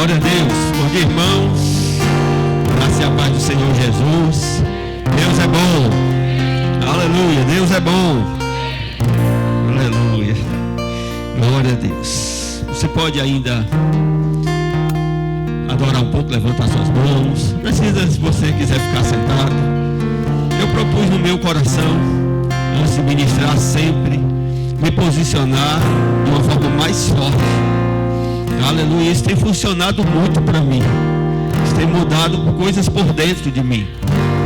Glória a Deus. Bom dia, irmãos. Graça e a paz do Senhor Jesus. Deus é bom. Aleluia. Deus é bom. Aleluia. Glória a Deus. Você pode ainda adorar um pouco, levantar suas mãos. Não precisa, se você quiser ficar sentado. Eu propus no meu coração, antes de ministrar sempre, me posicionar de uma forma mais forte. Aleluia. Isso tem funcionado muito para mim. Isso tem mudado coisas por dentro de mim.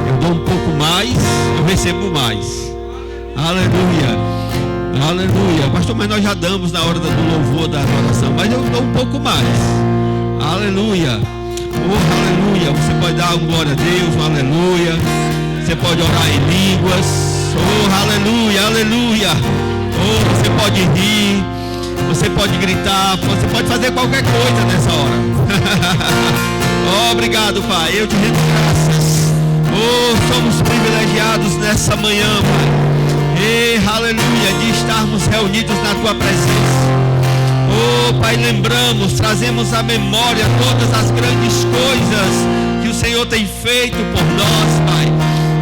Eu dou um pouco mais, eu recebo mais. Aleluia. Aleluia. Pastor, mas nós já damos na hora do louvor, da adoração, mas eu dou um pouco mais. Aleluia. Oh, aleluia. Você pode dar um glória a Deus, um aleluia. Você pode orar em línguas. Oh, aleluia, aleluia. Oh, você pode rir. Você pode gritar. Você pode fazer qualquer coisa nessa hora. Oh, obrigado, Pai. Eu te rendo graças. Oh, somos privilegiados nessa manhã, Pai. E aleluia, de estarmos reunidos na Tua presença. Oh, Pai, lembramos, trazemos à memória todas as grandes coisas que o Senhor tem feito por nós, Pai.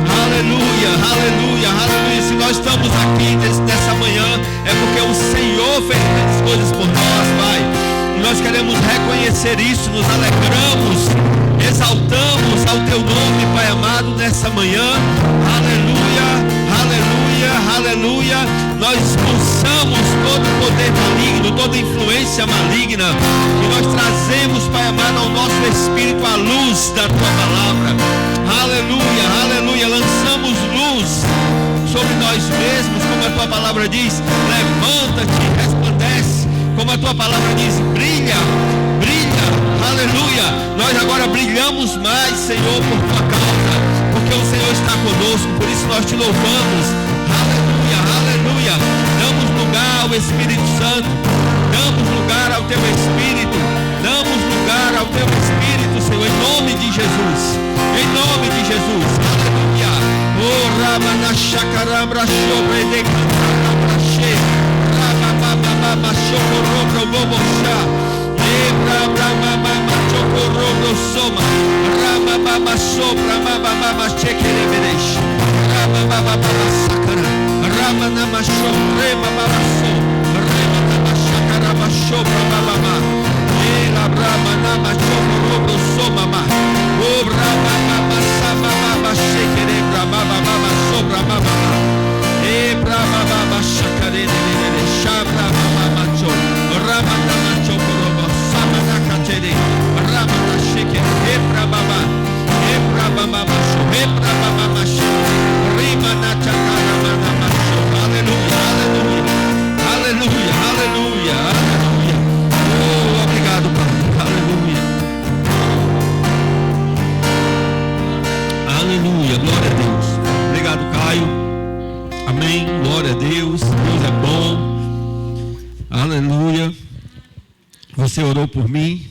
Aleluia, aleluia, aleluia. Se nós estamos aqui nessa manhã, é porque o Senhor fez grandes coisas por nós, Pai. E nós queremos reconhecer isso, nos alegramos, exaltamos ao Teu nome, Pai amado, nessa manhã. Aleluia, aleluia, aleluia. Nós expulsamos todo poder maligno, toda influência maligna, e nós trazemos, Pai amado, ao nosso espírito a luz da Tua palavra. Aleluia, aleluia. Lançamos luz sobre nós mesmos, como a Tua palavra diz. Levanta-te, resplandece, como a Tua palavra diz. Brilha, brilha, aleluia. Nós agora brilhamos mais, Senhor, por Tua causa, porque o Senhor está conosco. Por isso nós Te louvamos. Aleluia, aleluia. Damos lugar ao Espírito Santo, damos lugar ao Teu Espírito, damos lugar ao Teu Espírito, Senhor, em nome de Jesus, em nome de Jesus. Aleluia. Oh, Ramana Shakarabra Shobre de Cantarabra She Ramamama Shokorobro Bobosha Ebra Ramamama Chokorobro Soma Ramamama Sopra Mamama Chekereberesh Ramamama Sakara Ramanama Shobre Mamama So Ramanama Shakaraba Shobra Mamama Ela Ramanama Chokorobro Soma Oh, Ramamama Samamama Shekerebra Mamama Sobra Mamama Ebra Mamama Shakarene Shabra Mamama Cho Ramanama Chokorobo Samana Katere Ramana Sheke Ebra Mama Ebra Mamama Sho Ebra Mamama Sheke Rimana Chakara Mamama Sho. Aleluia, aleluia, aleluia, aleluia, aleluia. Oh, obrigado, Pai. Aleluia. Aleluia, glória a Deus. Obrigado, Caio. Amém, glória a Deus. Deus é bom. Aleluia. Você orou por mim.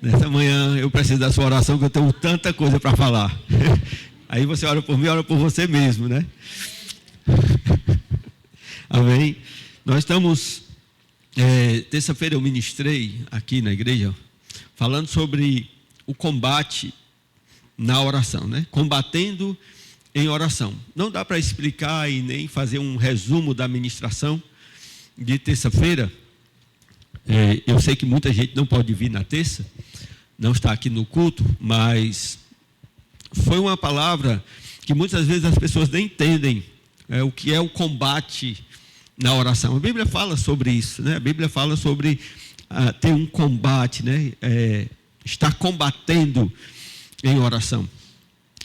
Nessa manhã eu preciso da sua oração, que eu tenho tanta coisa para falar. Aí você ora por mim, ora por você mesmo, né? Amém. Nós estamos, terça-feira eu ministrei aqui na igreja, falando sobre o combate na oração, né? Combatendo em oração. Não dá para explicar e nem fazer um resumo da ministração de terça-feira. Eu sei que muita gente não pode vir na terça, não está aqui no culto, mas foi uma palavra que muitas vezes as pessoas nem entendem o que é o combate na oração. A Bíblia fala sobre isso, né? A Bíblia fala sobre ter um combate, né? Estar combatendo em oração.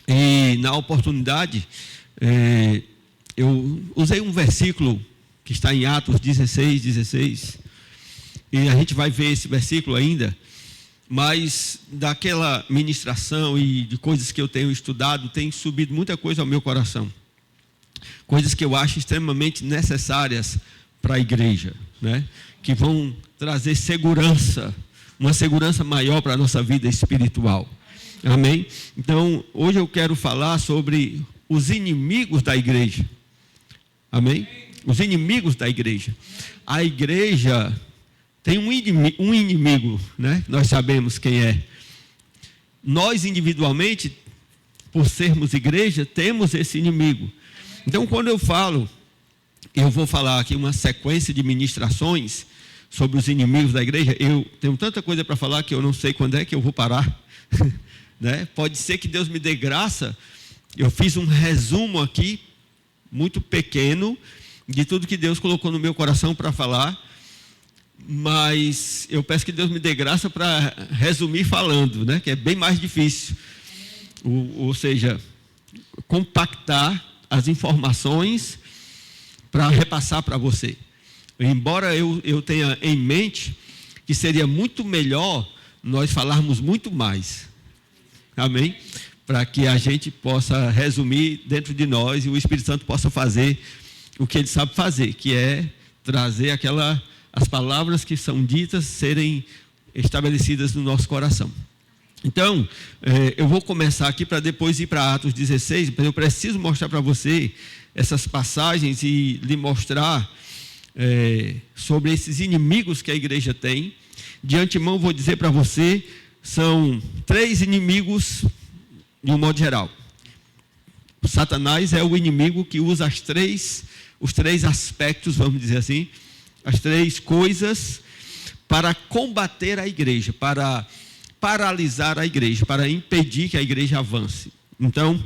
E na oportunidade, eu usei um versículo que está em Atos 16, e a gente vai ver esse versículo ainda, mas daquela ministração e de coisas que eu tenho estudado, tem subido muita coisa ao meu coração. Coisas que eu acho extremamente necessárias para a igreja, né? Que vão trazer segurança, uma segurança maior para a nossa vida espiritual. Amém? Então, hoje eu quero falar sobre os inimigos da igreja. Amém? Os inimigos da igreja. A igreja tem um inimigo, né? Nós sabemos quem é. Nós individualmente, por sermos igreja, temos esse inimigo. Então, quando eu vou falar aqui uma sequência de ministrações sobre os inimigos da igreja. Eu tenho tanta coisa para falar que eu não sei quando é que eu vou parar. Né? Pode ser que Deus me dê graça. Eu fiz um resumo aqui, muito pequeno, de tudo que Deus colocou no meu coração para falar. Mas eu peço que Deus me dê graça para resumir falando, né? Que é bem mais difícil. Ou seja, compactar as informações para repassar para você. Embora eu tenha em mente que seria muito melhor nós falarmos muito mais. Amém? Para que a gente possa resumir dentro de nós e o Espírito Santo possa fazer o que ele sabe fazer, que é trazer as palavras que são ditas serem estabelecidas no nosso coração. Então, eu vou começar aqui para depois ir para Atos 16, mas eu preciso mostrar para você essas passagens e lhe mostrar sobre esses inimigos que a igreja tem. De antemão vou dizer para você, são 3 inimigos de um modo geral. O Satanás é o inimigo que usa os três aspectos, vamos dizer assim, as 3 coisas para combater a igreja, para paralisar a igreja, para impedir que a igreja avance. Então,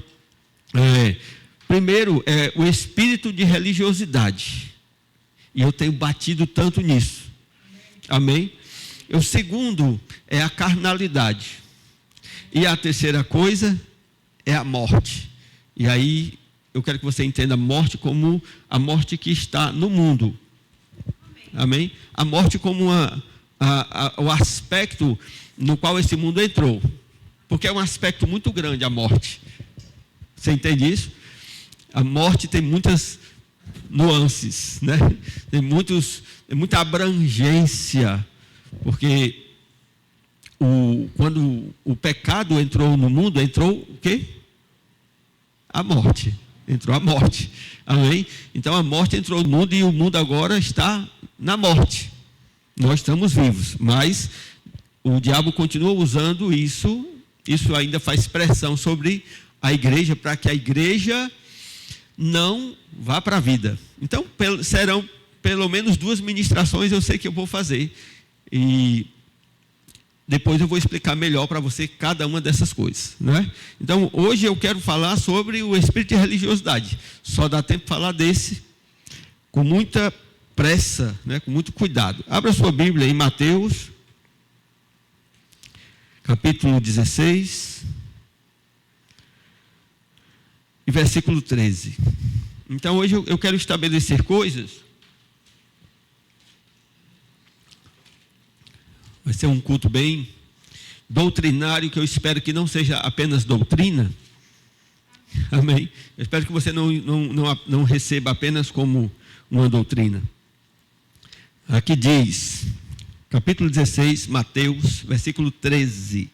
primeiro é o espírito de religiosidade. E eu tenho batido tanto nisso. Amém? O segundo é a carnalidade. E a terceira coisa é a morte. E aí eu quero que você entenda a morte como a morte que está no mundo. Amém? A morte como o aspecto no qual esse mundo entrou. Porque é um aspecto muito grande a morte. Você entende isso? A morte tem muitas nuances, né? Tem muita abrangência, porque quando o pecado entrou no mundo, entrou o quê? A morte. Entrou a morte. Amém? Então a morte entrou no mundo e o mundo agora está na morte. Nós estamos vivos, mas o diabo continua usando isso ainda faz pressão sobre a igreja, para que a igreja não vá para a vida. Então, serão pelo menos 2 ministrações, eu sei que eu vou fazer. E depois eu vou explicar melhor para você cada uma dessas coisas. Né? Então, hoje eu quero falar sobre o espírito de religiosidade. Só dá tempo de falar desse com muita pressa, né? Com muito cuidado. Abra sua Bíblia em Mateus, capítulo 16. E versículo 13. Então hoje eu quero estabelecer coisas. Vai ser um culto bem doutrinário, que eu espero que não seja apenas doutrina. Amém? Eu espero que você não receba apenas como uma doutrina. Aqui diz, capítulo 16, Mateus, versículo 13.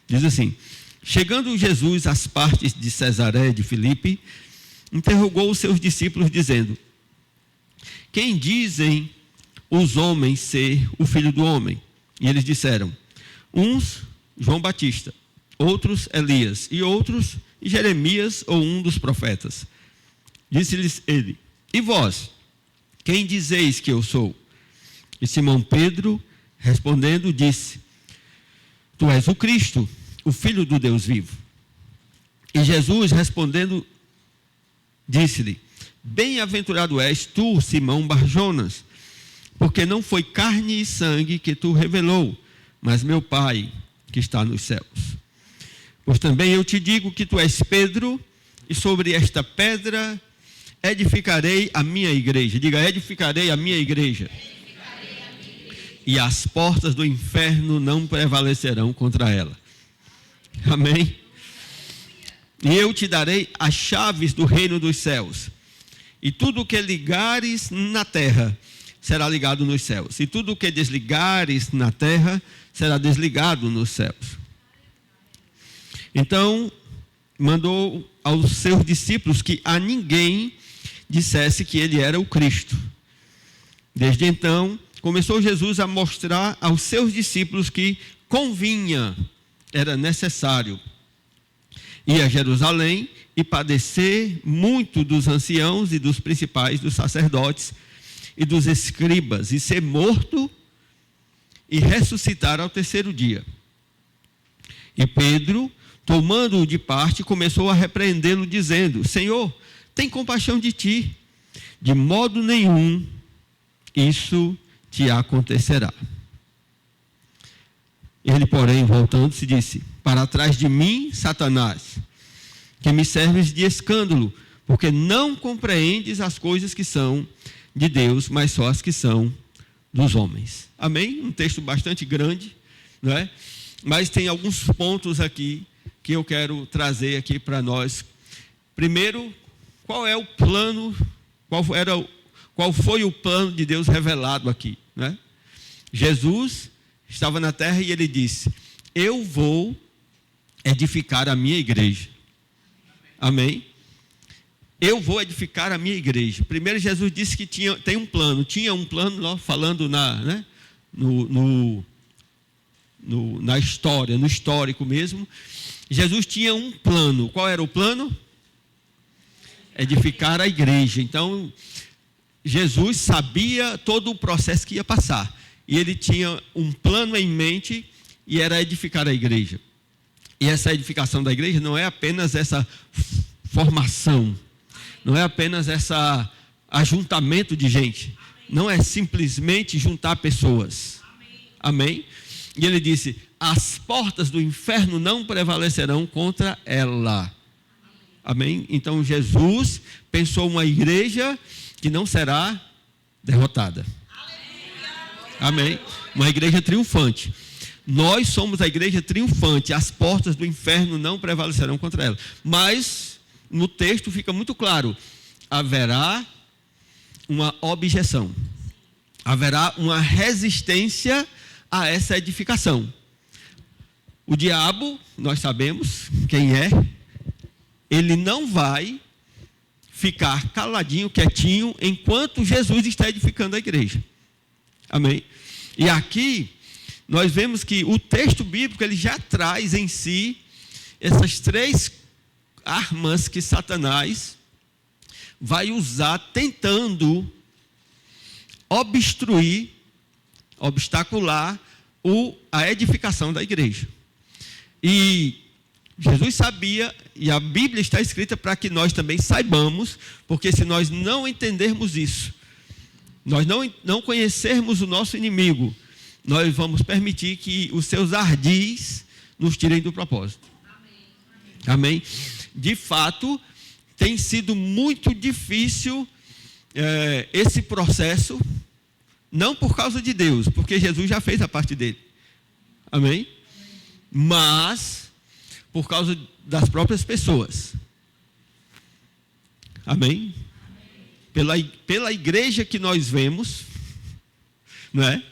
Diz assim: chegando Jesus às partes de Cesaré de Filipe, interrogou os seus discípulos, dizendo: quem dizem os homens ser o Filho do Homem? E eles disseram: uns, João Batista, outros, Elias, e outros, Jeremias ou um dos profetas. Disse-lhes ele: e vós, quem dizeis que eu sou? E Simão Pedro, respondendo, disse: tu és o Cristo, o Filho do Deus vivo. E Jesus, respondendo, disse-lhe: bem-aventurado és tu, Simão Barjonas, porque não foi carne e sangue que tu revelou, mas meu Pai que está nos céus. Pois também eu te digo que tu és Pedro, e sobre esta pedra edificarei a minha igreja. Diga: edificarei a minha igreja. E as portas do inferno não prevalecerão contra ela. Amém? E eu te darei as chaves do reino dos céus. E tudo o que ligares na terra será ligado nos céus. E tudo o que desligares na terra será desligado nos céus. Então, mandou aos seus discípulos que a ninguém dissesse que ele era o Cristo. Desde então, começou Jesus a mostrar aos seus discípulos que convinha, era necessário ir a Jerusalém e padecer muito dos anciãos e dos principais, dos sacerdotes e dos escribas, e ser morto e ressuscitar ao terceiro dia. E Pedro, tomando-o de parte, começou a repreendê-lo, dizendo: Senhor, tem compaixão de ti, de modo nenhum isso te acontecerá. Ele, porém, voltando-se, disse: Para trás de mim, Satanás, que me serves de escândalo, porque não compreendes as coisas que são de Deus, mas só as que são dos homens. Amém? Um texto bastante grande, não é? Mas tem alguns pontos aqui que eu quero trazer aqui para nós. Primeiro, qual é o plano, qual foi o plano de Deus revelado aqui, né? Jesus estava na terra e ele disse: eu vou edificar a minha igreja. Amém? Eu vou edificar a minha igreja. Primeiro, Jesus disse que tinha um plano, falando na história, no histórico mesmo. Jesus tinha um plano. Qual era o plano? Edificar a igreja. Então, Jesus sabia todo o processo que ia passar. E ele tinha um plano em mente, e era edificar a igreja. E essa edificação da igreja não é apenas essa formação, não é apenas esse ajuntamento de gente, não é simplesmente juntar pessoas. Amém? E ele disse: as portas do inferno não prevalecerão contra ela. Amém? Então Jesus pensou uma igreja que não será derrotada. Amém? Uma igreja triunfante. Nós somos a igreja triunfante. As portas do inferno não prevalecerão contra ela. Mas no texto fica muito claro: haverá uma objeção, haverá uma resistência a essa edificação. O diabo, nós sabemos quem é, ele não vai ficar caladinho, quietinho, enquanto Jesus está edificando a igreja. Amém? E aqui nós vemos que o texto bíblico ele já traz em si essas três armas que Satanás vai usar tentando obstacular a edificação da igreja. E Jesus sabia, e a Bíblia está escrita para que nós também saibamos, porque se nós não entendermos isso, nós não conhecermos o nosso inimigo, nós vamos permitir que os seus ardis nos tirem do propósito. Amém? De fato, tem sido muito difícil esse processo, não por causa de Deus, porque Jesus já fez a parte dele. Amém? Mas por causa das próprias pessoas. Amém? Pela igreja que nós vemos, não é?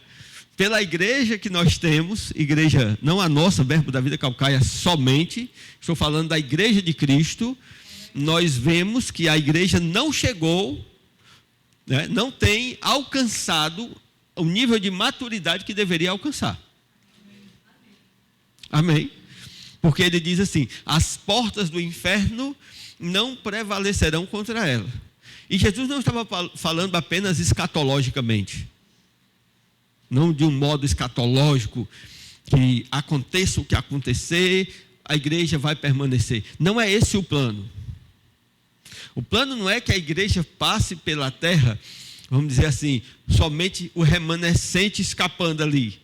Pela igreja que nós temos, igreja, não a nossa, Verbo da Vida Calcaia somente, estou falando da igreja de Cristo, nós vemos que a igreja não chegou, né, não tem alcançado o nível de maturidade que deveria alcançar. Amém? Porque ele diz assim: as portas do inferno não prevalecerão contra ela. E Jesus não estava falando apenas escatologicamente, não de um modo escatológico, que aconteça o que acontecer, a igreja vai permanecer. Não é esse o plano. O plano não é que a igreja passe pela terra, vamos dizer assim, somente o remanescente escapando ali.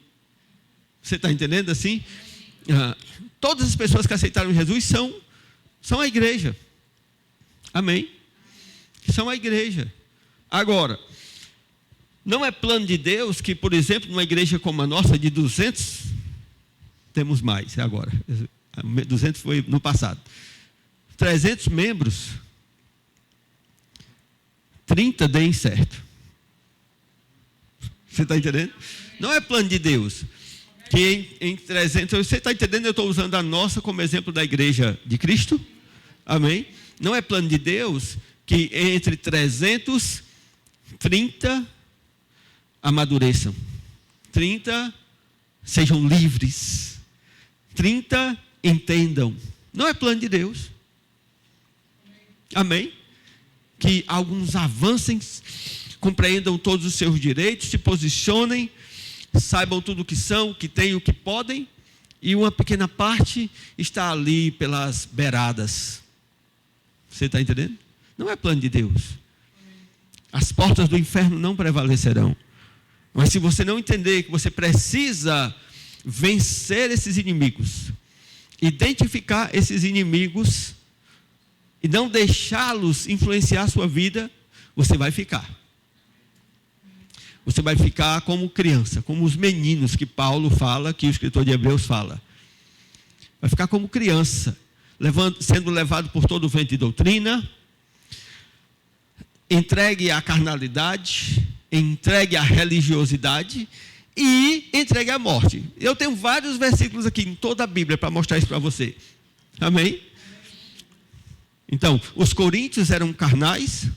Você está entendendo assim? Todas as pessoas que aceitaram Jesus são a igreja. Amém? São a igreja. Agora, não é plano de Deus que, por exemplo, numa igreja como a nossa, de 200, temos mais agora, 200 foi no passado, 300 membros, 30 deem certo. Você está entendendo? Não é plano de Deus que em 300, você está entendendo? Eu estou usando a nossa como exemplo da igreja de Cristo. Amém? Não é plano de Deus que entre 330 amadureçam. 30, sejam livres. 30, entendam. Não é plano de Deus. Amém? Que alguns avancem, compreendam todos os seus direitos, se posicionem, saibam tudo o que são, o que têm, o que podem, e uma pequena parte está ali pelas beiradas. Você está entendendo? Não é plano de Deus. As portas do inferno não prevalecerão. Mas se você não entender que você precisa vencer esses inimigos, identificar esses inimigos e não deixá-los influenciar a sua vida, você vai ficar. Você vai ficar como criança, como os meninos que Paulo fala, que o escritor de Hebreus fala. Vai ficar como criança, sendo levado por todo o vento de doutrina, entregue à carnalidade, entregue à religiosidade e entregue à morte. Eu tenho vários versículos aqui em toda a Bíblia para mostrar isso para você. Amém? Então, os coríntios eram carnais,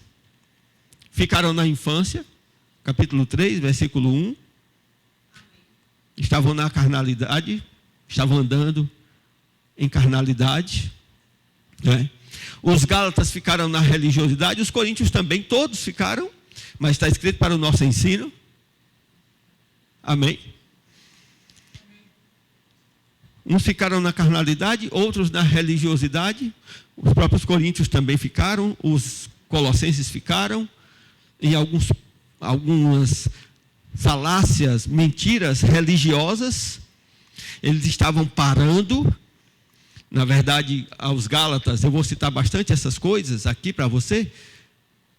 ficaram na infância, capítulo 3, versículo 1. Estavam na carnalidade, estavam andando em carnalidade, né? Os gálatas ficaram na religiosidade, os coríntios também, todos ficaram, mas está escrito para o nosso ensino. Amém? Uns ficaram na carnalidade, outros na religiosidade. Os próprios coríntios também ficaram, os colossenses ficaram, em algumas falácias, mentiras religiosas, eles estavam parando. Na verdade, aos Gálatas, eu vou citar bastante essas coisas aqui para você.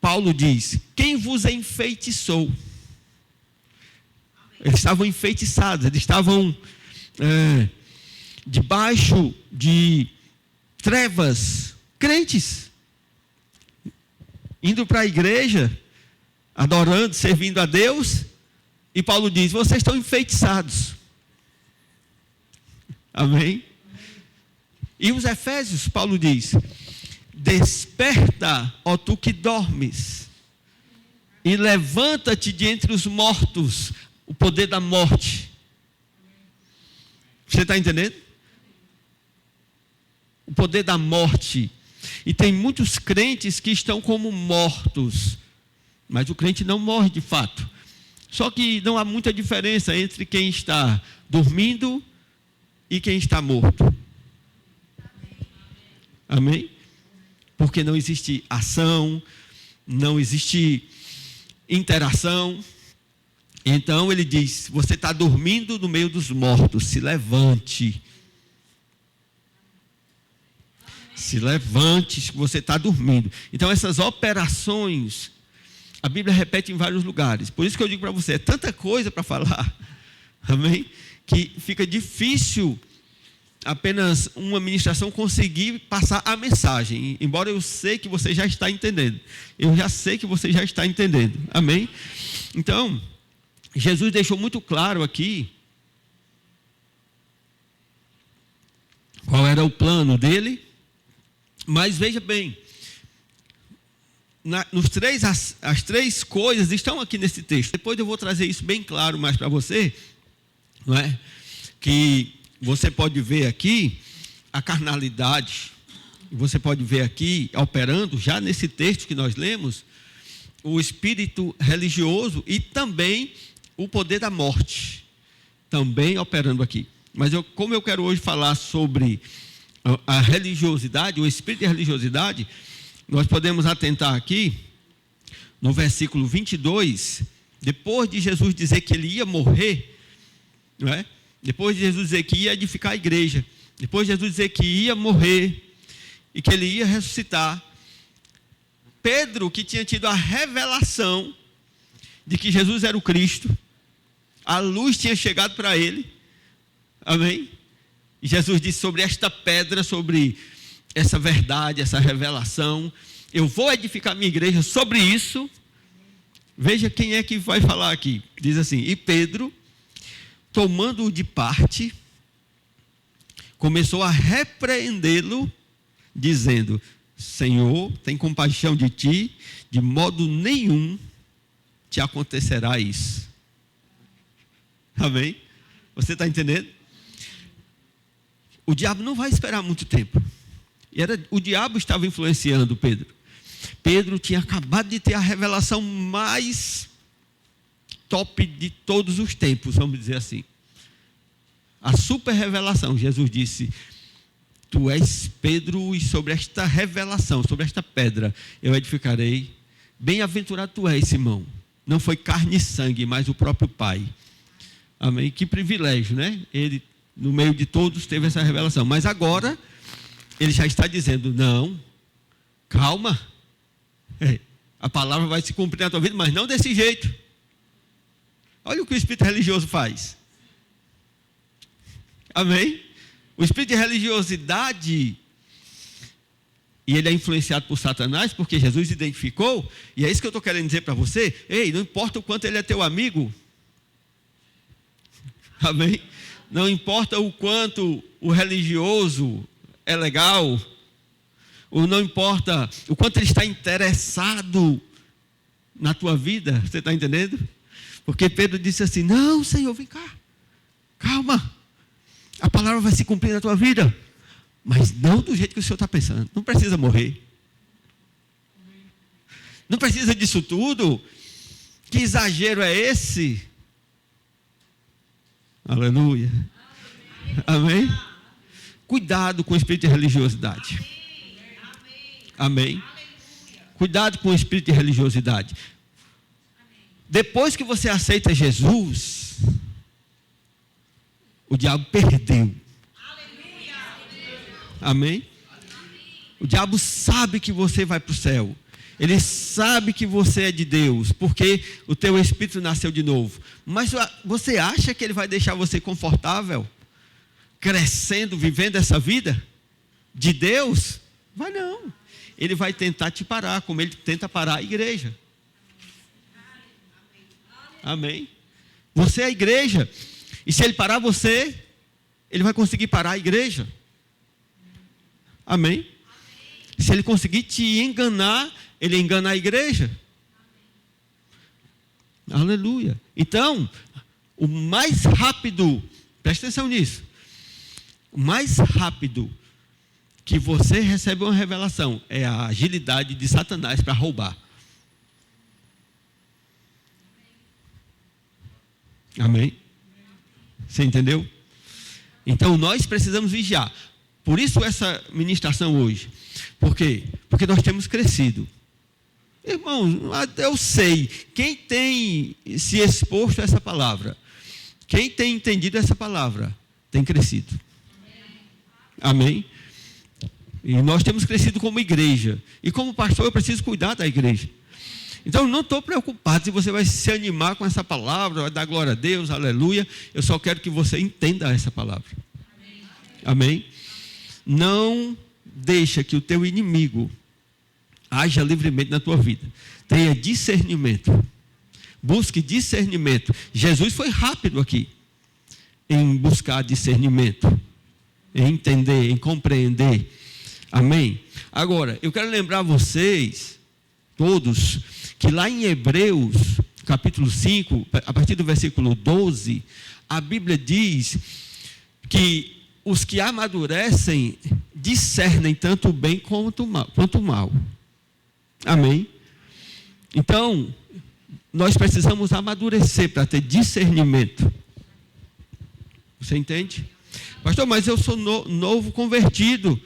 Paulo diz: quem vos enfeitiçou? Eles estavam enfeitiçados, eles estavam debaixo de trevas, crentes, indo para a igreja, adorando, servindo a Deus, e Paulo diz: vocês estão enfeitiçados. Amém? E os Efésios, Paulo diz: desperta, ó tu que dormes, e levanta-te de entre os mortos, o poder da morte. Você está entendendo? O poder da morte. E tem muitos crentes que estão como mortos, mas o crente não morre de fato. Só que não há muita diferença entre quem está dormindo e quem está morto. Amém? Porque não existe ação, não existe interação. Então ele diz: você está dormindo no meio dos mortos, se levante. Se levante, você está dormindo. Então essas operações, a Bíblia repete em vários lugares. Por isso que eu digo para você, é tanta coisa para falar, amém? Que fica difícil apenas uma ministração conseguir passar a mensagem. Embora eu sei que você já está entendendo. Eu já sei que você já está entendendo, amém? Então, Jesus deixou muito claro aqui qual era o plano dele. Mas veja bem, as três coisas estão aqui nesse texto. Depois eu vou trazer isso bem claro mais para você, não é? Que você pode ver aqui a carnalidade, você pode ver aqui operando, já nesse texto que nós lemos, o espírito religioso e também o poder da morte, também operando aqui. Mas como eu quero hoje falar sobre a religiosidade, o espírito de religiosidade, nós podemos atentar aqui no versículo 22, depois de Jesus dizer que ele ia morrer, não é? Depois de Jesus dizer que ia edificar a igreja, depois de Jesus dizer que ia morrer e que ele ia ressuscitar, Pedro, que tinha tido a revelação de que Jesus era o Cristo, a luz tinha chegado para ele, amém? E Jesus disse sobre esta pedra, sobre essa verdade, essa revelação, eu vou edificar minha igreja sobre isso. Veja quem é que vai falar aqui. Diz assim: e Pedro, tomando-o de parte, começou a repreendê-lo, dizendo: Senhor, tem compaixão de ti, de modo nenhum te acontecerá isso. Amém? Você está entendendo? O diabo não vai esperar muito tempo. O diabo estava influenciando Pedro. Pedro tinha acabado de ter a revelação mais top de todos os tempos, vamos dizer assim. A super revelação. Jesus disse: tu és Pedro, e sobre esta revelação, sobre esta pedra, eu edificarei. Bem-aventurado tu és, Simão. Não foi carne e sangue, mas o próprio Pai. Amém? Que privilégio, né? Ele, no meio de todos, teve essa revelação. Mas agora, ele já está dizendo: não, calma. A palavra vai se cumprir na tua vida, mas não desse jeito. Olha o que o espírito religioso faz. Amém? O espírito de religiosidade, e ele é influenciado por Satanás, porque Jesus identificou, e é isso que eu estou querendo dizer para você. Ei, não importa o quanto ele é teu amigo. Amém? Não importa o quanto o religioso é legal, ou não importa o quanto ele está interessado na tua vida, você está entendendo? Porque Pedro disse assim: não, Senhor, vem cá, calma, a palavra vai se cumprir na tua vida, mas não do jeito que o Senhor está pensando. Não precisa morrer, não precisa disso tudo. Que exagero é esse? Aleluia. Amém? Cuidado com o espírito de religiosidade. Amém? Cuidado com o espírito de religiosidade. Depois que você aceita Jesus, o diabo perdeu. Amém? O diabo sabe que você vai para o céu. Ele sabe que você é de Deus, porque o teu espírito nasceu de novo. Mas você acha que ele vai deixar você confortável, crescendo, vivendo essa vida de Deus? Vai não. Ele vai tentar te parar, como ele tenta parar a igreja. Amém? Você é a igreja. E se ele parar você, ele vai conseguir parar a igreja. Amém? Se ele conseguir te enganar, ele engana a igreja. Aleluia. Então, o mais rápido, presta atenção nisso, o mais rápido que você recebe uma revelação é a agilidade de Satanás para roubar. Amém? Você entendeu? Então nós precisamos vigiar. Por isso essa ministração hoje. Por quê? Porque nós temos crescido. Irmãos, eu sei, quem tem se exposto a essa palavra, quem tem entendido essa palavra, tem crescido. Amém? E nós temos crescido como igreja. E como pastor eu preciso cuidar da igreja. Então não estou preocupado se você vai se animar com essa palavra, vai dar glória a Deus, aleluia. Eu só quero que você entenda essa palavra. Amém? Não deixa que o teu inimigo haja livremente na tua vida. Tenha discernimento. Busque discernimento. Jesus foi rápido aqui em buscar discernimento, em entender, em compreender. Amém? Agora, eu quero lembrar vocês, todos, que lá em Hebreus, capítulo 5, a partir do versículo 12, a Bíblia diz que os que amadurecem discernem tanto o bem quanto o mal. Amém? Então, nós precisamos amadurecer para ter discernimento. Você entende? Pastor, mas eu sou novo convertido.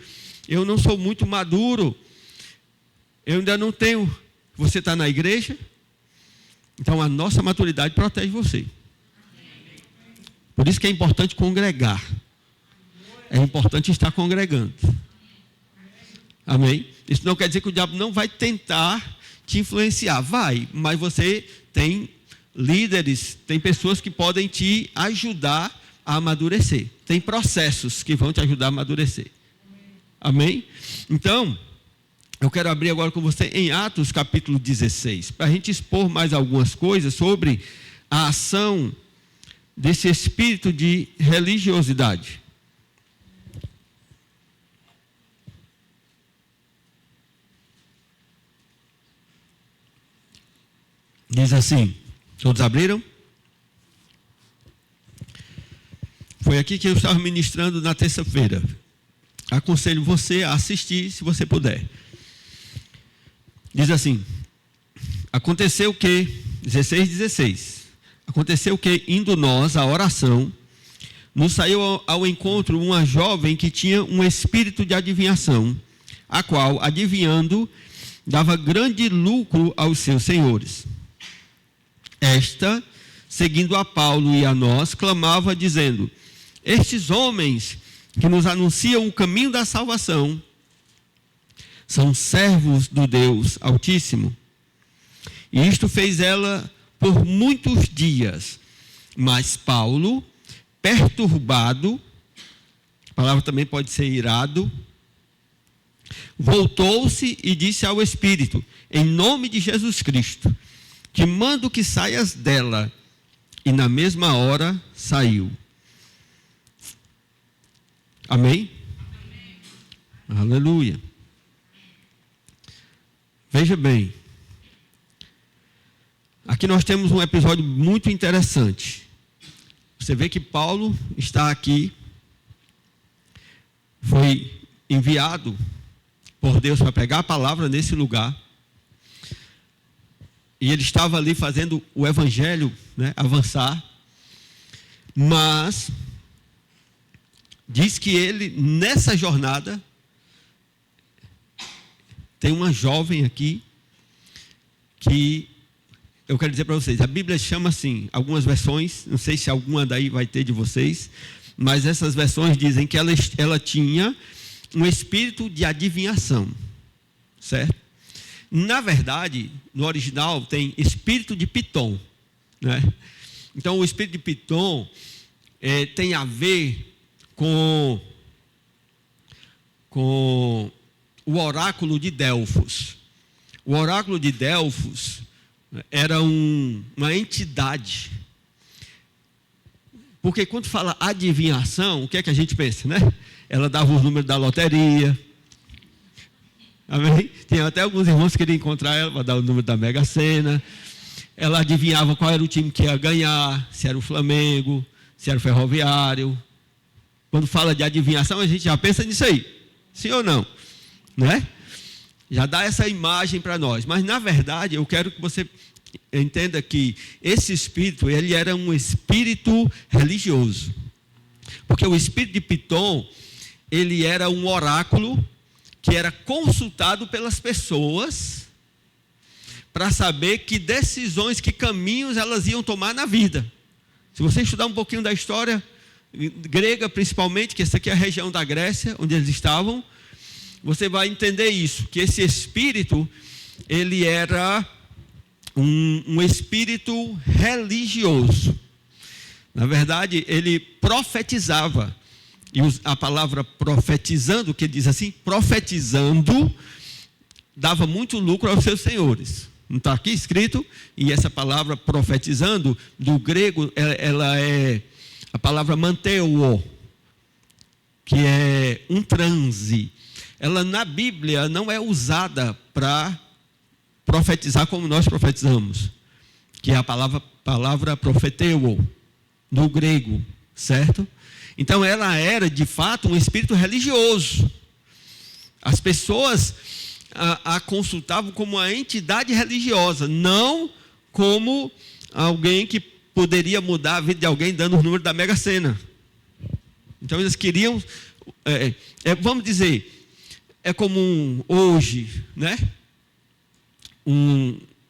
Eu não sou muito maduro. Eu ainda não tenho. Você está na igreja? Então a nossa maturidade protege você. Por isso que é importante congregar. É importante estar congregando. Amém? Isso não quer dizer que o diabo não vai tentar te influenciar. Vai, mas você tem líderes, tem pessoas que podem te ajudar a amadurecer. Tem processos que vão te ajudar a amadurecer. Amém? Então, eu quero abrir agora com você em Atos capítulo 16, para a gente expor mais algumas coisas sobre a ação desse espírito de religiosidade. Diz assim, todos abriram? Foi aqui que eu estava ministrando na terça-feira. Aconselho você a assistir, se você puder. Diz assim: aconteceu que, 16. Aconteceu que, indo nós à oração, nos saiu ao encontro uma jovem que tinha um espírito de adivinhação, a qual, adivinhando, dava grande lucro aos seus senhores. Esta, seguindo a Paulo e a nós, clamava, dizendo: estes homens que nos anunciam o caminho da salvação são servos do Deus Altíssimo. E isto fez ela por muitos dias. Mas Paulo, perturbado, a palavra também pode ser irado, voltou-se e disse ao Espírito: em nome de Jesus Cristo, te mando que saias dela. E na mesma hora saiu. Amém? Amém. Aleluia. Veja bem, aqui nós temos um episódio muito interessante. Você vê que Paulo está aqui, foi enviado por Deus para pregar a palavra nesse lugar, e ele estava ali fazendo o evangelho, né, avançar, mas diz que ele, nessa jornada, tem uma jovem aqui, que eu quero dizer para vocês, a Bíblia chama assim, algumas versões, não sei se alguma daí vai ter de vocês, mas essas versões dizem que ela tinha um espírito de adivinhação, certo? Na verdade, no original tem espírito de Pitom, né? Então o espírito de Pitom tem a ver com o oráculo de Delfos. O oráculo de Delfos era uma entidade. Porque quando fala adivinhação, o que é que a gente pensa, né? Ela dava os números da loteria. Amém? Tem até alguns irmãos que queriam encontrar ela para dar o número da Mega Sena. Ela adivinhava qual era o time que ia ganhar, se era o Flamengo, se era o Ferroviário. Quando fala de adivinhação, a gente já pensa nisso aí. Sim ou não? Não é? Já dá essa imagem para nós. Mas, na verdade, eu quero que você entenda que esse espírito, ele era um espírito religioso. Porque o espírito de Pitom, ele era um oráculo que era consultado pelas pessoas para saber que decisões, que caminhos elas iam tomar na vida. Se você estudar um pouquinho da história grega, principalmente, que essa aqui é a região da Grécia, onde eles estavam, você vai entender isso, que esse espírito, ele era um espírito religioso. Na verdade, ele profetizava. E a palavra profetizando, que diz assim, profetizando, dava muito lucro aos seus senhores. Não está aqui escrito? E essa palavra profetizando, do grego, ela é a palavra manteuo, que é um transe. Ela na Bíblia não é usada para profetizar como nós profetizamos, que é a palavra profeteuo, no grego, certo? Então ela era de fato um espírito religioso. As pessoas a consultavam como uma entidade religiosa, não como alguém que poderia mudar a vida de alguém dando o número da Mega Sena. Então eles queriam, vamos dizer, é comum hoje, né?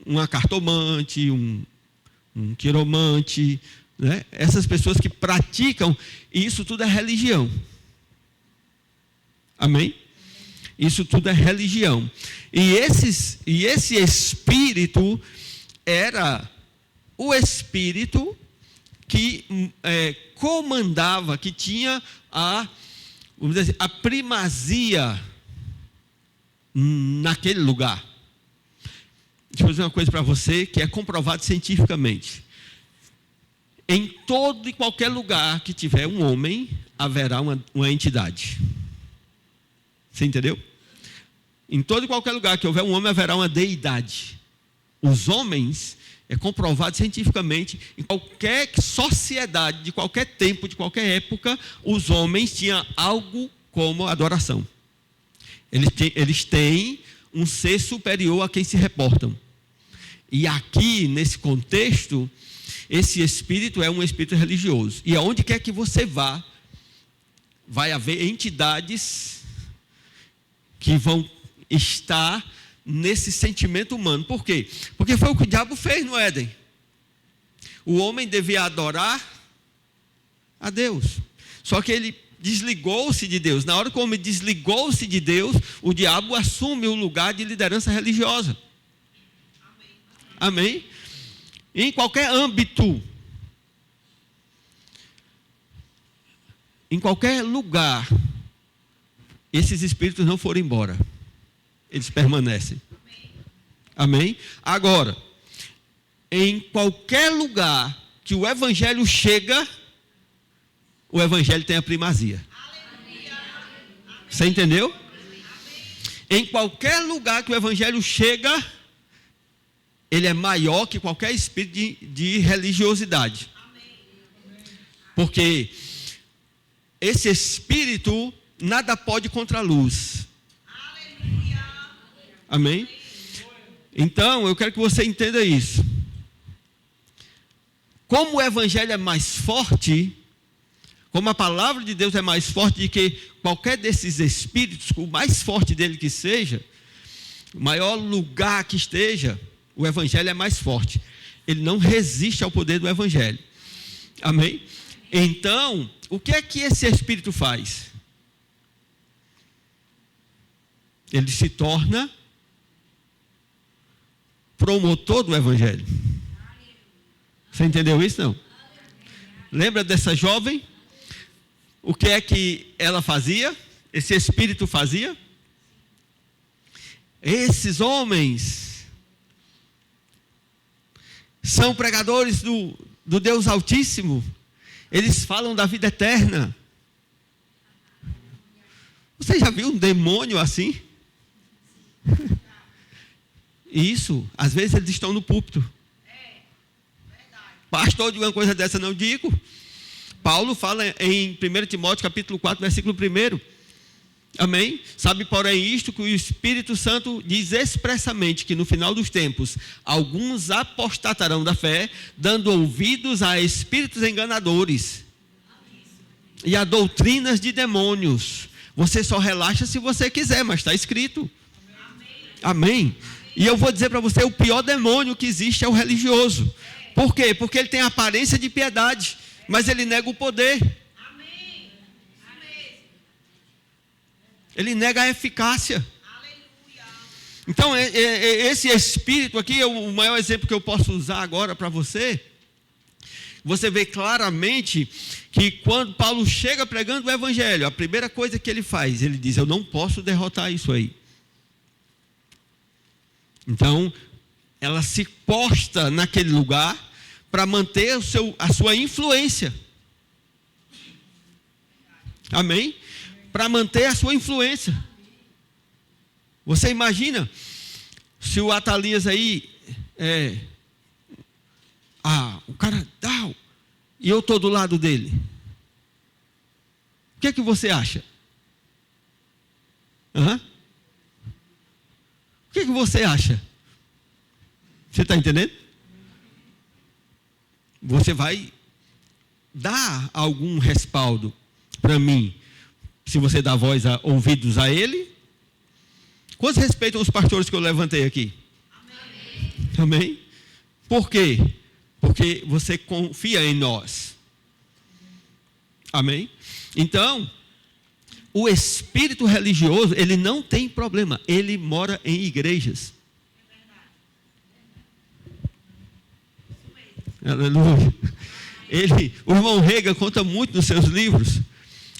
Uma cartomante, um quiromante, né? Essas pessoas que praticam, isso tudo é religião. Amém? Isso tudo é religião. E esse espírito era o espírito que comandava, que tinha vamos dizer assim, a primazia naquele lugar. Deixa eu dizer uma coisa para você que é comprovado cientificamente. Em todo e qualquer lugar que tiver um homem, haverá uma entidade. Você entendeu? Em todo e qualquer lugar que houver um homem, haverá uma deidade. Os homens, É comprovado cientificamente, em qualquer sociedade, de qualquer tempo, de qualquer época, os homens tinham algo como adoração. Eles têm um ser superior a quem se reportam. E aqui, nesse contexto, esse espírito é um espírito religioso. E aonde quer que você vá, vai haver entidades que vão estar nesse sentimento humano. Por quê? Porque foi o que o diabo fez no Éden. O homem devia adorar a Deus. Só que ele desligou-se de Deus. Na hora que o homem desligou-se de Deus, o diabo assume o lugar de liderança religiosa. Amém? Em qualquer âmbito, em qualquer lugar, esses espíritos não foram embora. Eles permanecem. Amém? Agora, em qualquer lugar que o evangelho chega, o evangelho tem a primazia. Você entendeu? Em qualquer lugar que o evangelho chega, ele é maior que qualquer espírito de religiosidade. Porque esse espírito nada pode contra a luz. Amém? Então, eu quero que você entenda isso. Como o evangelho é mais forte, como a palavra de Deus é mais forte do que qualquer desses espíritos, o mais forte dele que seja, o maior lugar que esteja, o evangelho é mais forte. Ele não resiste ao poder do evangelho. Amém? Então, o que é que esse espírito faz? Ele se torna promotor do evangelho. Você entendeu isso, não? Lembra dessa jovem? O que é que ela fazia? Esse espírito fazia? Esses homens são pregadores do Deus Altíssimo. Eles falam da vida eterna. Você já viu um demônio assim? Isso, às vezes eles estão no púlpito. Pastor, de uma coisa dessa não digo. Paulo fala em 1 Timóteo capítulo 4, versículo 1. Amém? Sabe, porém, isto que o Espírito Santo diz expressamente, que no final dos tempos, alguns apostatarão da fé, dando ouvidos a espíritos enganadores e a doutrinas de demônios. Você só relaxa se você quiser, mas está escrito. Amém? E eu vou dizer para você, o pior demônio que existe é o religioso. Por quê? Porque ele tem a aparência de piedade, mas ele nega o poder. Ele nega a eficácia. Então, esse espírito aqui, o maior exemplo que eu posso usar agora para você. Você vê claramente que quando Paulo chega pregando o evangelho, a primeira coisa que ele faz, ele diz, eu não posso derrotar isso aí. Então, ela se posta naquele lugar para manter a sua influência. Amém? Para manter a sua influência. Você imagina se o Atalias aí o cara dá e eu estou do lado dele. O que é que você acha? O que é que você acha? Você está entendendo? Você vai dar algum respaldo para mim, se você dá ouvidos a ele? Quantos respeitam os pastores que eu levantei aqui? Amém? Amém? Por quê? Porque você confia em nós. Amém? Então, o espírito religioso, ele não tem problema. Ele mora em igrejas. Aleluia. O irmão Rega conta muito nos seus livros,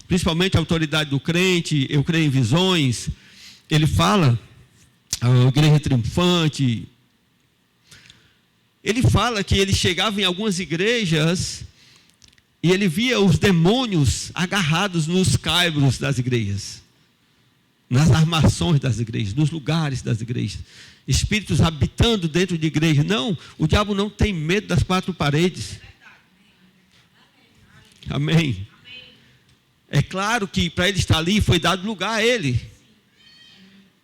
principalmente a autoridade do crente, eu creio em visões. Ele fala, a igreja triunfante. Ele fala que ele chegava em algumas igrejas e ele via os demônios agarrados nos caibros das igrejas. nas armações das igrejas, nos lugares das igrejas. Espíritos habitando dentro de igreja. Não, o diabo não tem medo das quatro paredes. Amém. É claro que para ele estar ali foi dado lugar a ele.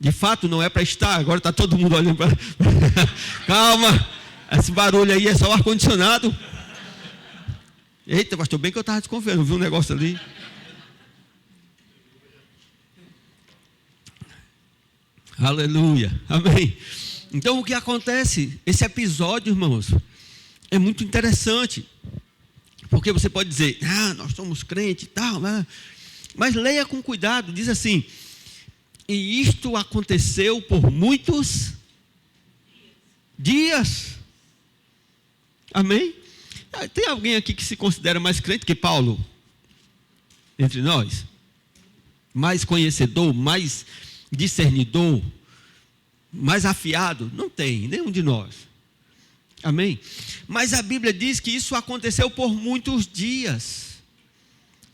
De fato não é para estar. Agora está todo mundo olhando para... Calma, esse barulho aí é só o ar-condicionado. Eita, pastor, bem que eu estava desconfiando. Eu vi um negócio ali. Aleluia, amém. Então o que acontece? Esse episódio, irmãos, é muito interessante. Porque você pode dizer, nós somos crentes e tal, mas leia com cuidado. Diz assim: e isto aconteceu por muitos dias. Amém? Tem alguém aqui que se considera mais crente que Paulo? Entre nós? Mais conhecedor, mais discernidor, mais afiado? Não tem, nenhum de nós. Amém? Mas a Bíblia diz que isso aconteceu por muitos dias.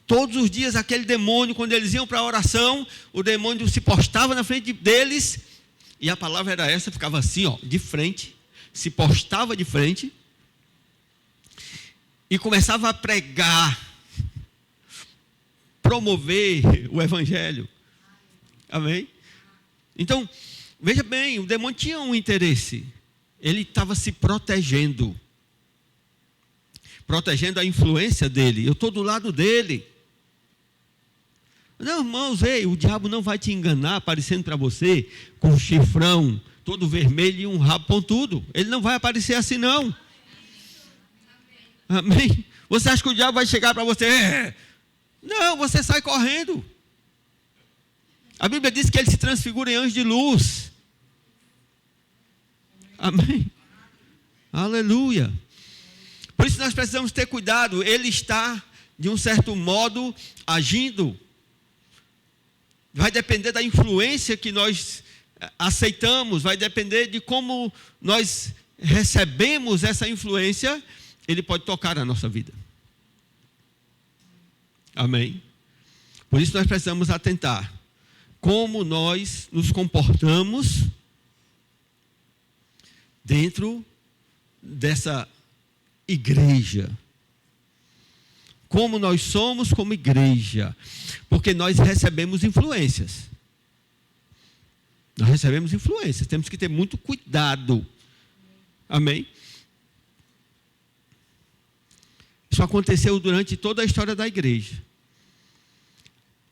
Todos os dias aquele demônio, quando eles iam para a oração, o demônio se postava na frente deles, e a palavra era essa, ficava assim, de frente, se postava de frente, e começava a pregar, promover o evangelho. Amém? Então, veja bem, o demônio tinha um interesse. Ele estava se protegendo a influência dele. Eu estou do lado dele. Não, irmãos, o diabo não vai te enganar aparecendo para você com um chifrão todo vermelho e um rabo pontudo. Ele não vai aparecer assim, não. Amém? Você acha que o diabo vai chegar para você? Não, você sai correndo. A Bíblia diz que ele se transfigura em anjo de luz. Amém? Aleluia. Por isso nós precisamos ter cuidado. Ele está, de um certo modo, agindo. Vai depender da influência que nós aceitamos. Vai depender de como nós recebemos essa influência. Ele pode tocar a nossa vida. Amém? Por isso nós precisamos atentar. Como nós nos comportamos dentro dessa igreja. Como nós somos como igreja. Porque nós recebemos influências. Nós recebemos influências. Temos que ter muito cuidado. Amém? Isso aconteceu durante toda a história da igreja.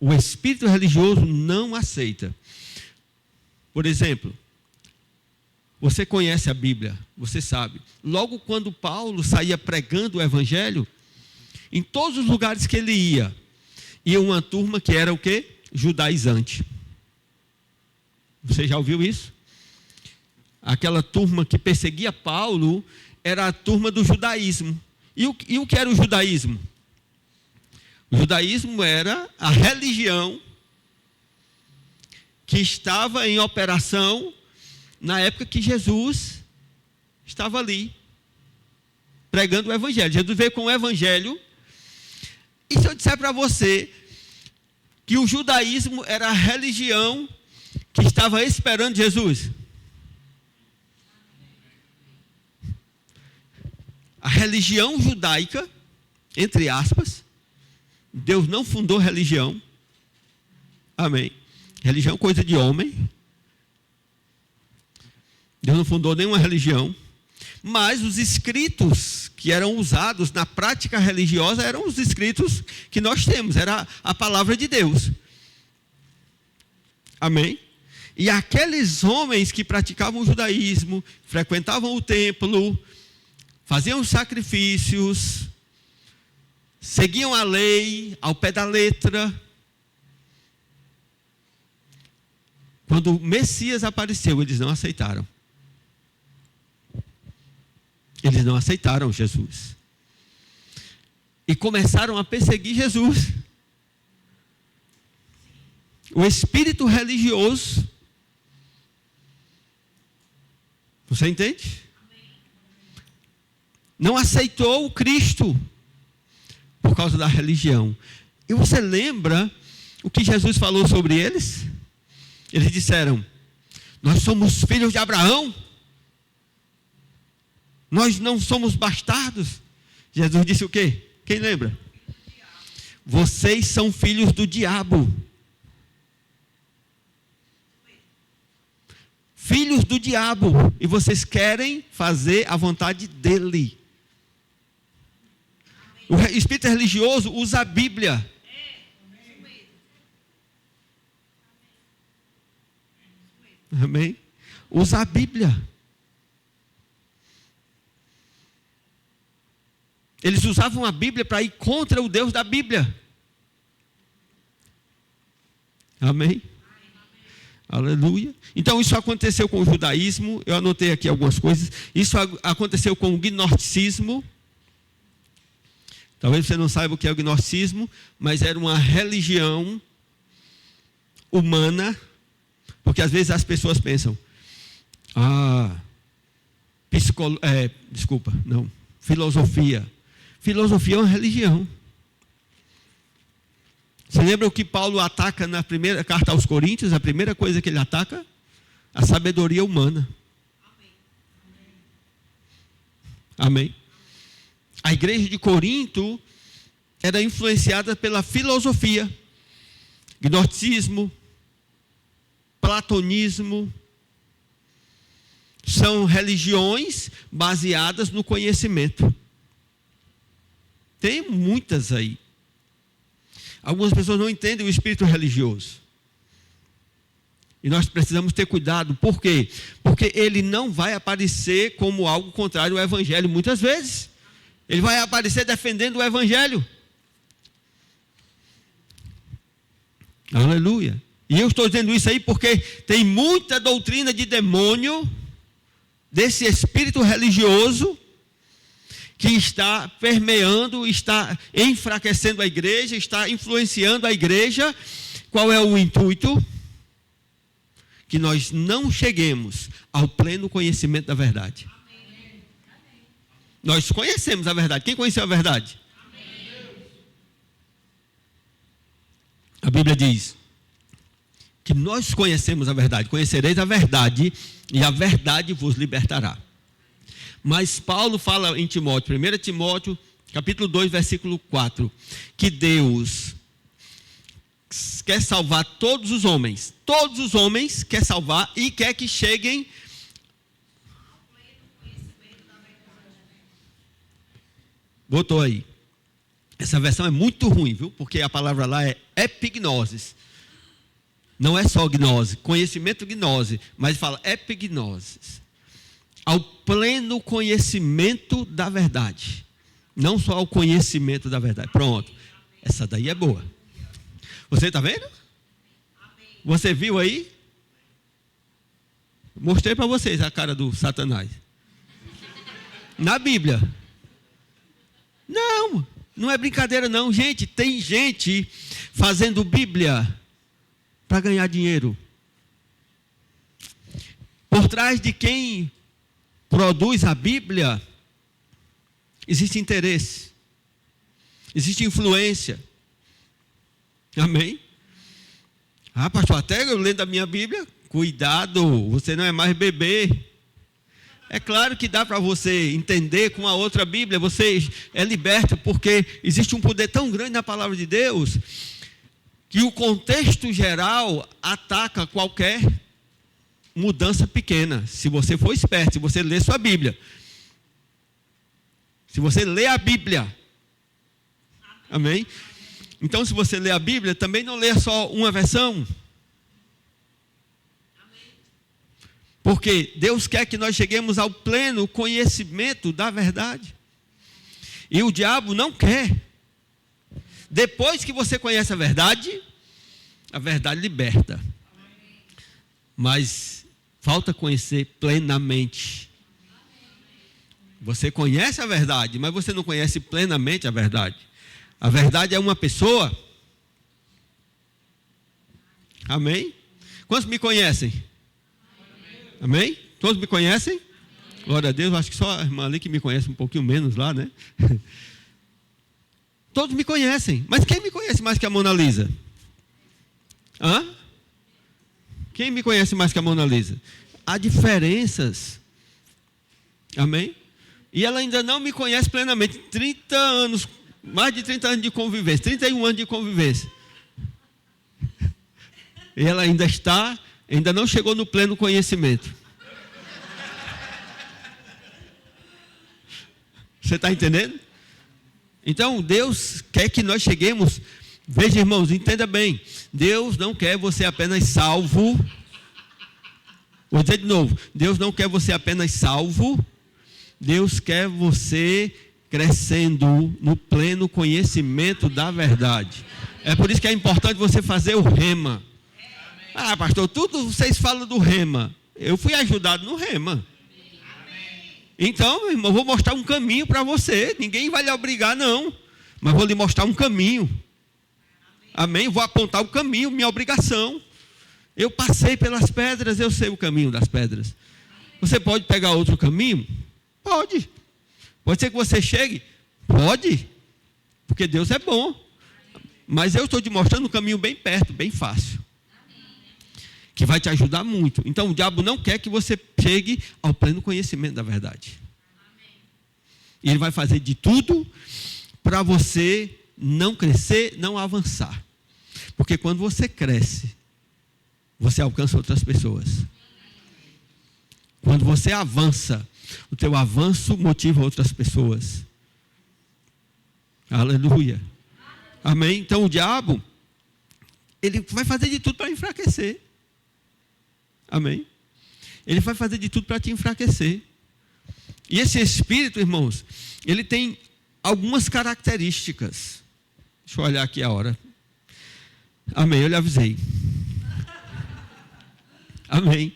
O espírito religioso não aceita. Por exemplo, você conhece a Bíblia, você sabe. Logo quando Paulo saía pregando o evangelho, em todos os lugares que ele ia uma turma que era o quê? Judaizante. Você já ouviu isso? Aquela turma que perseguia Paulo era a turma do judaísmo. E o que era o judaísmo? O judaísmo era a religião que estava em operação na época que Jesus estava ali, pregando o evangelho. Jesus veio com o evangelho. E se eu disser para você que o judaísmo era a religião que estava esperando Jesus? A religião judaica, entre aspas, Deus não fundou religião. Amém. Religião é coisa de homem. Deus não fundou nenhuma religião. Mas os escritos que eram usados na prática religiosa eram os escritos que nós temos. Era a palavra de Deus. Amém. E aqueles homens que praticavam o judaísmo, frequentavam o templo, faziam sacrifícios, seguiam a lei ao pé da letra. Quando o Messias apareceu, eles não aceitaram. Eles não aceitaram Jesus. E começaram a perseguir Jesus. O espírito religioso. Você entende? Não aceitou o Cristo por causa da religião. E você lembra o que Jesus falou sobre eles? Eles disseram: nós somos filhos de Abraão, nós não somos bastardos. Jesus disse o quê? Quem lembra? Vocês são filhos do diabo. Filhos do diabo. E vocês querem fazer a vontade dele. O espírito religioso usa a Bíblia. Amém? Usa a Bíblia. Eles usavam a Bíblia para ir contra o Deus da Bíblia. Amém? Aleluia. Então isso aconteceu com o judaísmo. Eu anotei aqui algumas coisas. Isso aconteceu com o gnosticismo. Talvez você não saiba o que é o gnosticismo, mas era uma religião humana. Porque às vezes as pessoas pensam: filosofia. Filosofia é uma religião. Você lembra o que Paulo ataca na primeira carta aos Coríntios? A primeira coisa que ele ataca? A sabedoria humana. Amém. A igreja de Corinto era influenciada pela filosofia, gnosticismo, platonismo. São religiões baseadas no conhecimento. Tem muitas aí. Algumas pessoas não entendem o espírito religioso. E nós precisamos ter cuidado. Por quê? Porque ele não vai aparecer como algo contrário ao evangelho muitas vezes. Ele vai aparecer defendendo o evangelho. Aleluia. E eu estou dizendo isso aí porque tem muita doutrina de demônio, desse espírito religioso, que está permeando, está enfraquecendo a igreja, está influenciando a igreja. Qual é o intuito? Que nós não cheguemos ao pleno conhecimento da verdade. Amém. Nós conhecemos a verdade. Quem conheceu a verdade? Amém. A Bíblia diz que nós conhecemos a verdade. Conhecereis a verdade e a verdade vos libertará. Mas Paulo fala em Timóteo, 1 Timóteo, capítulo 2, versículo 4, que Deus quer salvar todos os homens quer salvar e quer que cheguem botou aí. Essa versão é muito ruim, viu? Porque a palavra lá é epignosis. Não é só gnose, conhecimento gnose, mas fala epignosis. Ao pleno conhecimento da verdade. Não só ao conhecimento da verdade. Pronto. Essa daí é boa. Você está vendo? Você viu aí? Mostrei para vocês a cara do Satanás. Na Bíblia. Não é brincadeira não, gente. Tem gente fazendo Bíblia para ganhar dinheiro. Por trás de quem produz a Bíblia, existe interesse, existe influência. Amém? Pastor, até eu lendo a minha Bíblia, cuidado, você não é mais bebê. É claro que dá para você entender com a outra Bíblia, você é liberto, porque existe um poder tão grande na palavra de Deus, que o contexto geral ataca qualquer mudança pequena. Se você for esperto, se você ler sua Bíblia, se você lê a Bíblia, amém? Então, se você lê a Bíblia, também não lê só uma versão. Porque Deus quer que nós cheguemos ao pleno conhecimento da verdade. E o diabo não quer. Depois que você conhece a verdade liberta. Mas falta conhecer plenamente. Você conhece a verdade, mas você não conhece plenamente a verdade. A verdade é uma pessoa. Amém? Quantos me conhecem? Amém? Todos me conhecem? Glória a Deus, acho que só a irmã ali que me conhece um pouquinho menos lá, né? Todos me conhecem, mas quem me conhece mais que a Mona Lisa? Quem me conhece mais que a Mona Lisa? Há diferenças. Amém? E ela ainda não me conhece plenamente. 30 anos, mais de 30 anos de convivência, 31 anos de convivência. E ela ainda não chegou no pleno conhecimento. Você está entendendo? Então, Deus quer que nós cheguemos. Veja, irmãos, entenda bem. Deus não quer você apenas salvo. Vou dizer de novo. Deus não quer você apenas salvo. Deus quer você crescendo no pleno conhecimento da verdade. É por isso que é importante você fazer o rema. Ah, pastor, tudo vocês falam do rema. Eu fui ajudado no rema. Então, meu irmão, vou mostrar um caminho para você. Ninguém vai lhe obrigar, não. Mas vou lhe mostrar um caminho. Amém? Vou apontar o caminho, minha obrigação. Eu passei pelas pedras, eu sei o caminho das pedras. Você pode pegar outro caminho? Pode. Pode ser que você chegue? Pode. Porque Deus é bom. Mas eu estou te mostrando um caminho bem perto, bem fácil. Que vai te ajudar muito. Então o diabo não quer que você chegue ao pleno conhecimento da verdade. E ele vai fazer de tudo para você não crescer, não avançar. Porque quando você cresce, você alcança outras pessoas. Quando você avança, o teu avanço motiva outras pessoas. Aleluia. Amém? Então o diabo, ele vai fazer de tudo para enfraquecer. Amém? Ele vai fazer de tudo para te enfraquecer. E esse espírito, irmãos, ele tem algumas características. Deixa eu olhar aqui a hora. Amém, eu lhe avisei. Amém.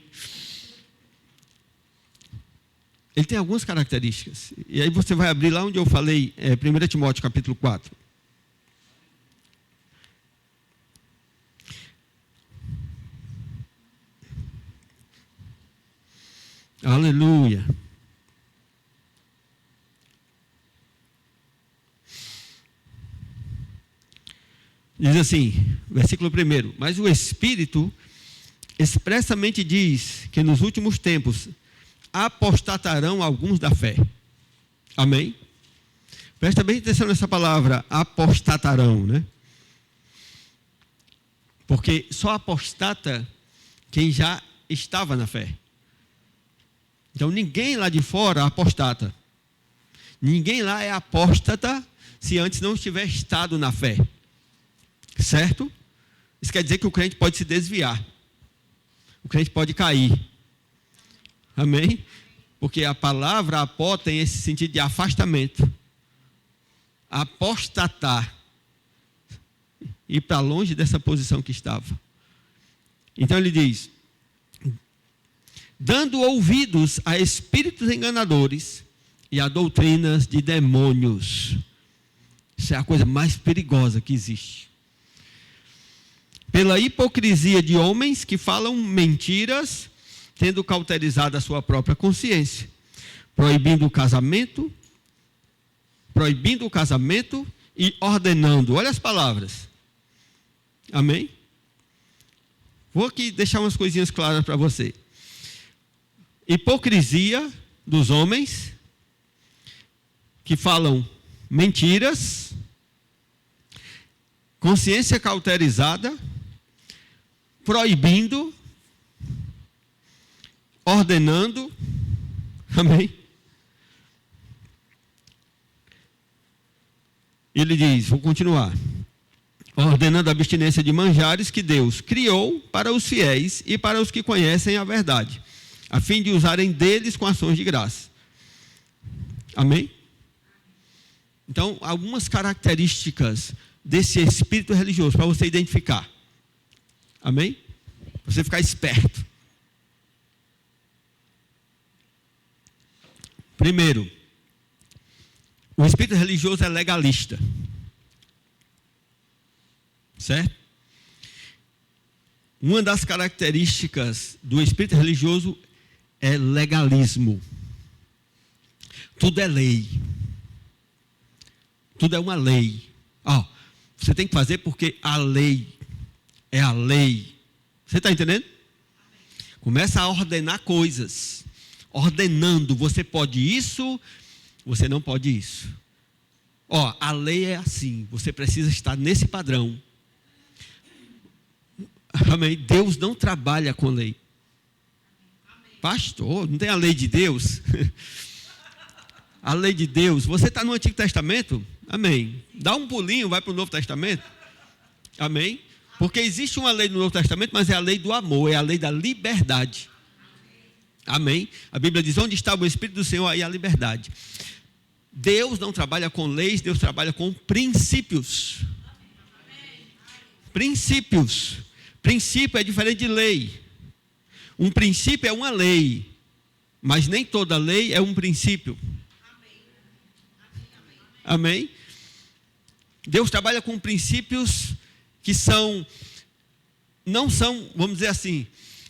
Ele tem algumas características. E aí você vai abrir lá onde eu falei, 1 Timóteo capítulo 4. Aleluia. Diz assim, versículo 1. Mas o Espírito expressamente diz que nos últimos tempos apostatarão alguns da fé. Amém? Presta bem atenção nessa palavra, apostatarão, né? Porque só apostata quem já estava na fé. Então ninguém lá de fora apostata. Ninguém lá é apóstata se antes não tiver estado na fé. Certo? Isso quer dizer que o crente pode se desviar. O crente pode cair. Amém? Porque a palavra apó tem esse sentido de afastamento. Apostatar. Ir para longe dessa posição que estava. Então ele diz: dando ouvidos a espíritos enganadores e a doutrinas de demônios. Isso é a coisa mais perigosa que existe. Pela hipocrisia de homens que falam mentiras, tendo cauterizado a sua própria consciência, proibindo o casamento e ordenando. Olha as palavras. Amém? Vou aqui deixar umas coisinhas claras para você. Hipocrisia dos homens que falam mentiras, consciência cauterizada, proibindo, ordenando. Amém? Ele diz, vou continuar. Ordenando a abstinência de manjares que Deus criou para os fiéis e para os que conhecem a verdade, a fim de usarem deles com ações de graça. Amém? Então, algumas características desse espírito religioso para você identificar. Amém? Para você ficar esperto. Primeiro, o espírito religioso é legalista. Certo? Uma das características do espírito religioso é legalismo. Tudo é lei. Tudo é uma lei. Você tem que fazer porque a lei é a lei. Você está entendendo? Começa a ordenar coisas. Ordenando, você pode isso, você não pode isso. Ó, a lei é assim, você precisa estar nesse padrão. Amém? Deus não trabalha com lei. Pastor, não tem a lei de Deus? A lei de Deus, você está no Antigo Testamento? Amém. Dá um pulinho, vai para o Novo Testamento. Amém? Porque existe uma lei no Novo Testamento, mas é a lei do amor, é a lei da liberdade. Amém? A Bíblia diz, onde está o Espírito do Senhor, aí a liberdade. Deus não trabalha com leis, Deus trabalha com princípios. Princípios. Princípio é diferente de lei. Um princípio é uma lei, mas nem toda lei é um princípio. Amém? Deus trabalha com princípios que não são, vamos dizer assim,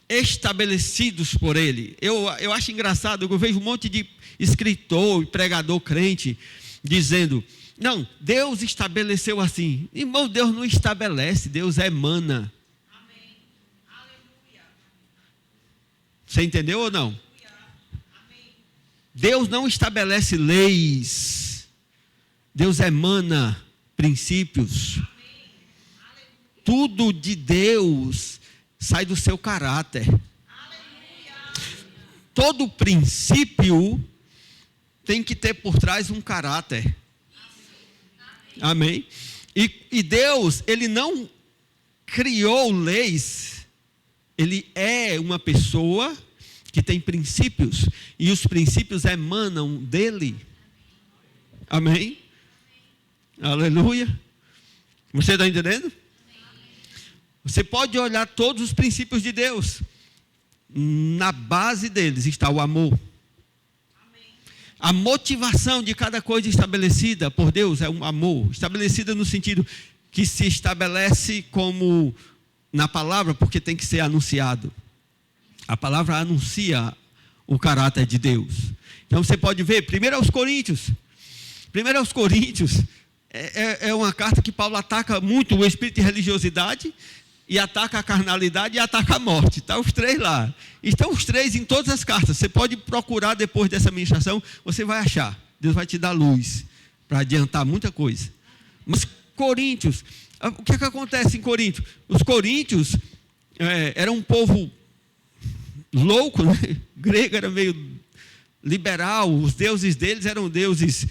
estabelecidos por Ele. Eu acho engraçado, eu vejo um monte de escritor e pregador crente dizendo, não, Deus estabeleceu assim. Irmão, Deus não estabelece, Deus emana. Amém. Aleluia. Você entendeu ou não? Amém. Deus não estabelece leis, Deus emana princípios. Tudo de Deus sai do seu caráter. Todo princípio tem que ter por trás um caráter. Amém? E Deus, Ele não criou leis. Ele é uma pessoa que tem princípios. E os princípios emanam dEle. Amém? Aleluia. Você está entendendo? Você pode olhar todos os princípios de Deus. Na base deles está o amor. A motivação de cada coisa estabelecida por Deus é um amor. Estabelecida no sentido que se estabelece como na palavra, porque tem que ser anunciado. A palavra anuncia o caráter de Deus. Então você pode ver, 1 Coríntios. 1 Coríntios é uma carta que Paulo ataca muito o espírito de religiosidade, e ataca a carnalidade e ataca a morte. Está os três lá. Estão os três em todas as cartas. Você pode procurar depois dessa ministração, você vai achar. Deus vai te dar luz para adiantar muita coisa. Mas Coríntios, o que acontece em Coríntios? Os coríntios eram um povo louco, né? Grego era meio liberal. Os deuses deles eram deuses.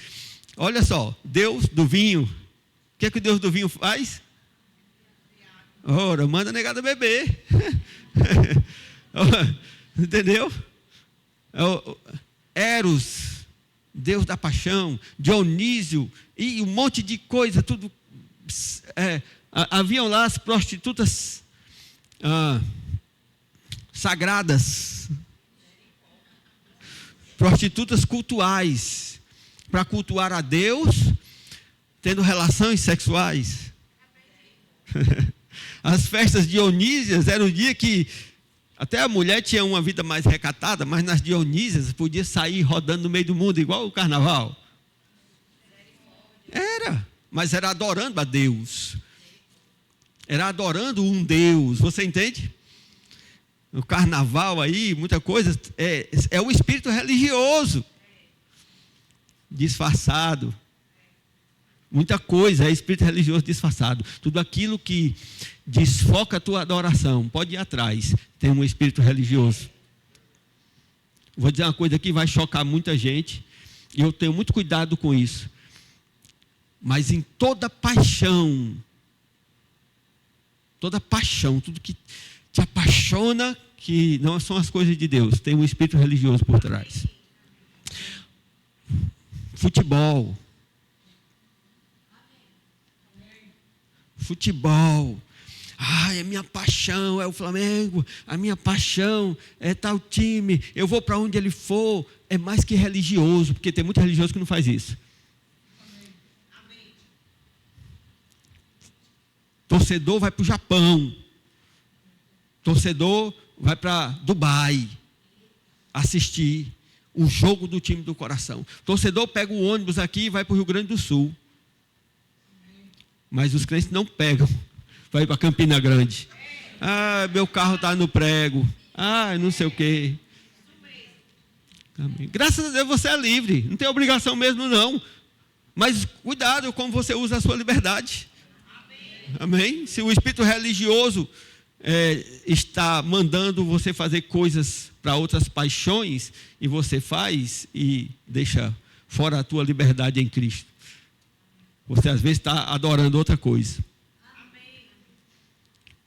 Olha só, Deus do vinho. O que é que o Deus do vinho faz? Ora, manda a negada beber. Entendeu? Eros, Deus da paixão, Dionísio, e um monte de coisa, tudo. Haviam lá as prostitutas sagradas, prostitutas cultuais, para cultuar a Deus, tendo relações sexuais. As festas dionísias eram o dia que até a mulher tinha uma vida mais recatada, mas nas dionísias podia sair rodando no meio do mundo, igual o carnaval. Era, mas era adorando a Deus. Era adorando um Deus, você entende? O carnaval aí, muita coisa, é o espírito religioso, disfarçado. Muita coisa é espírito religioso disfarçado. Tudo aquilo que desfoca a tua adoração, pode ir atrás, tem um espírito religioso. Vou dizer uma coisa que vai chocar muita gente, e eu tenho muito cuidado com isso. Mas em toda paixão, tudo que te apaixona, que não são as coisas de Deus, tem um espírito religioso por trás. Futebol. A minha paixão é o Flamengo, a minha paixão é tal time, eu vou para onde ele for. É mais que religioso, porque tem muito religioso que não faz isso. Amém. Torcedor vai para o Japão, torcedor vai para Dubai assistir o jogo do time do coração. Torcedor pega o ônibus aqui e vai para o Rio Grande do Sul. Mas os crentes não pegam. Vai para Campina Grande. Meu carro está no prego. Ah, não sei o quê. Amém. Graças a Deus você é livre. Não tem obrigação mesmo, não. Mas cuidado como você usa a sua liberdade. Amém? Se o espírito religioso está mandando você fazer coisas para outras paixões, e você faz e deixa fora a tua liberdade em Cristo, você às vezes está adorando outra coisa.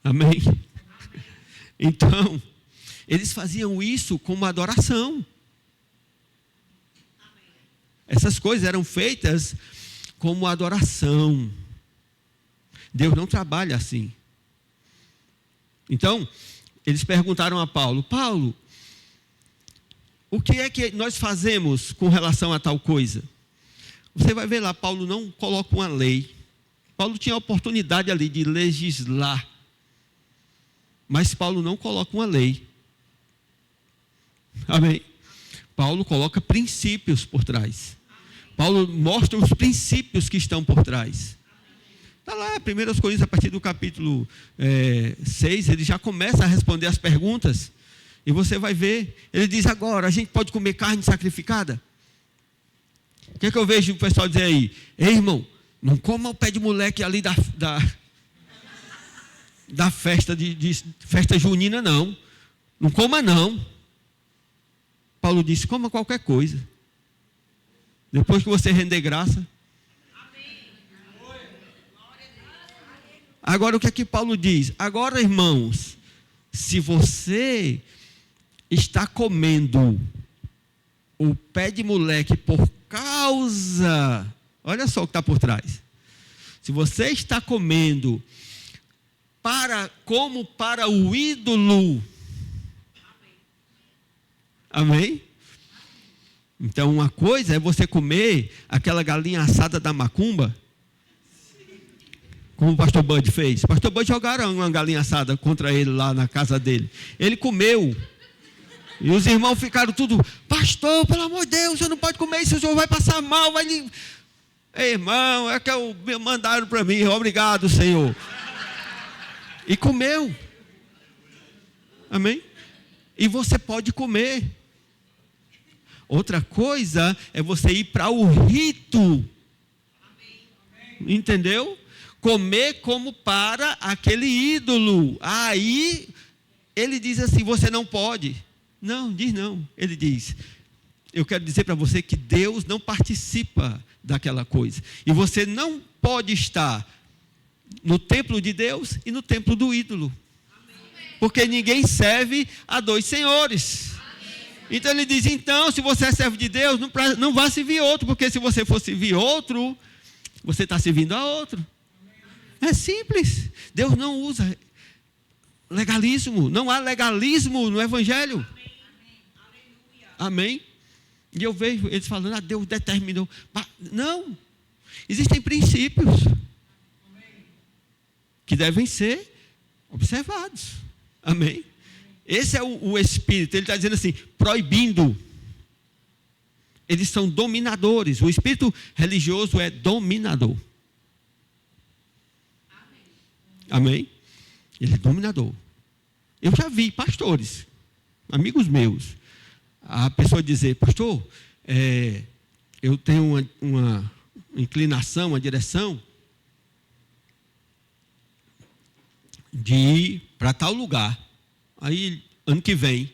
Amém? Então, eles faziam isso como adoração. Essas coisas eram feitas como adoração. Deus não trabalha assim. Então, eles perguntaram a Paulo: Paulo, o que é que nós fazemos com relação a tal coisa? Você vai ver lá, Paulo não coloca uma lei. Paulo tinha a oportunidade ali de legislar. Mas Paulo não coloca uma lei. Amém? Paulo coloca princípios por trás. Paulo mostra os princípios que estão por trás. Está lá, 1 Coríntios, a partir do capítulo 6, ele já começa a responder as perguntas. E você vai ver, ele diz: agora, a gente pode comer carne sacrificada? O que é que eu vejo o pessoal dizer aí? Ei, irmão, não coma o pé de moleque ali da festa, festa junina, não. Não coma, não. Paulo disse: coma qualquer coisa. Depois que você render graça. Agora o que é que Paulo diz? Agora, irmãos, se você está comendo o pé de moleque por causa, olha só o que está por trás. Se você está comendo como para o ídolo, amém? Então uma coisa é você comer aquela galinha assada da macumba, como o pastor Bud fez. O pastor Bud jogaram uma galinha assada contra ele lá na casa dele. Ele comeu. E os irmãos ficaram tudo: pastor, pelo amor de Deus, o senhor não pode comer isso, o senhor vai passar mal. Ei, irmão, é que mandaram para mim, obrigado, Senhor. E comeu. Amém? E você pode comer. Outra coisa é você ir para o rito. Entendeu? Comer como para aquele ídolo. Aí ele diz assim: você não pode. Não, diz não. Ele diz: eu quero dizer para você que Deus não participa daquela coisa. E você não pode estar no templo de Deus e no templo do ídolo. Porque ninguém serve a dois senhores. Então ele diz: então, se você é servo de Deus, não vá servir outro. Porque se você for servir outro, você está servindo a outro. É simples. Deus não usa legalismo. Não há legalismo no Evangelho. Amém? E eu vejo eles falando: Deus determinou. Não. Existem princípios que devem ser observados. Amém? Esse é o Espírito. Ele está dizendo assim, proibindo. Eles são dominadores. O espírito religioso é dominador. Amém? Ele é dominador. Eu já vi pastores, amigos meus, a pessoa dizer: pastor, eu tenho uma inclinação, uma direção de ir para tal lugar. Aí, ano que vem.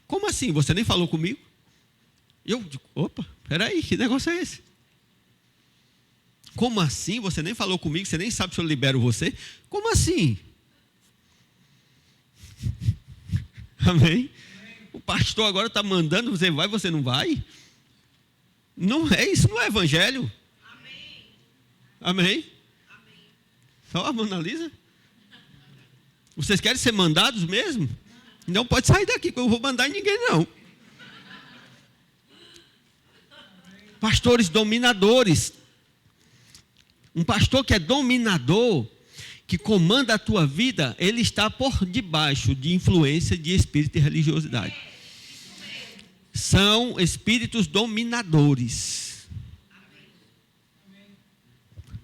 Como assim? Você nem falou comigo? Eu digo: opa, peraí, que negócio é esse? Como assim? Você nem falou comigo, você nem sabe se eu libero você? Como assim? Amém? O pastor agora está mandando, você vai, você não vai? Não é isso, não é evangelho. Amém? Só a Mona Lisa? Vocês querem ser mandados mesmo? Não pode sair daqui, que eu não vou mandar em ninguém, não. Pastores dominadores. Um pastor que é dominador, que comanda a tua vida, ele está por debaixo de influência de espírito de religiosidade. São espíritos dominadores.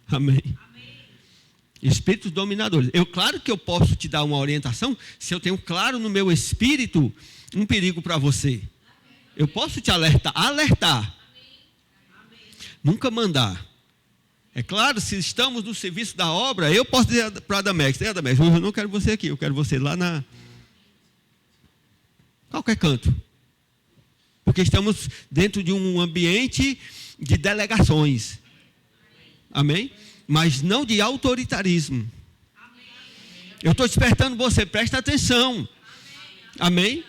Amém. Espíritos dominadores. Claro que eu posso te dar uma orientação se eu tenho claro no meu espírito um perigo para você. Eu posso te alertar. Nunca mandar. É claro, se estamos no serviço da obra, eu posso dizer para a Adamex, Adamex, hoje eu não quero você aqui, eu quero você lá na qualquer canto. Porque estamos dentro de um ambiente de delegações. Amém? Mas não de autoritarismo. Eu estou despertando você, presta atenção. Amém?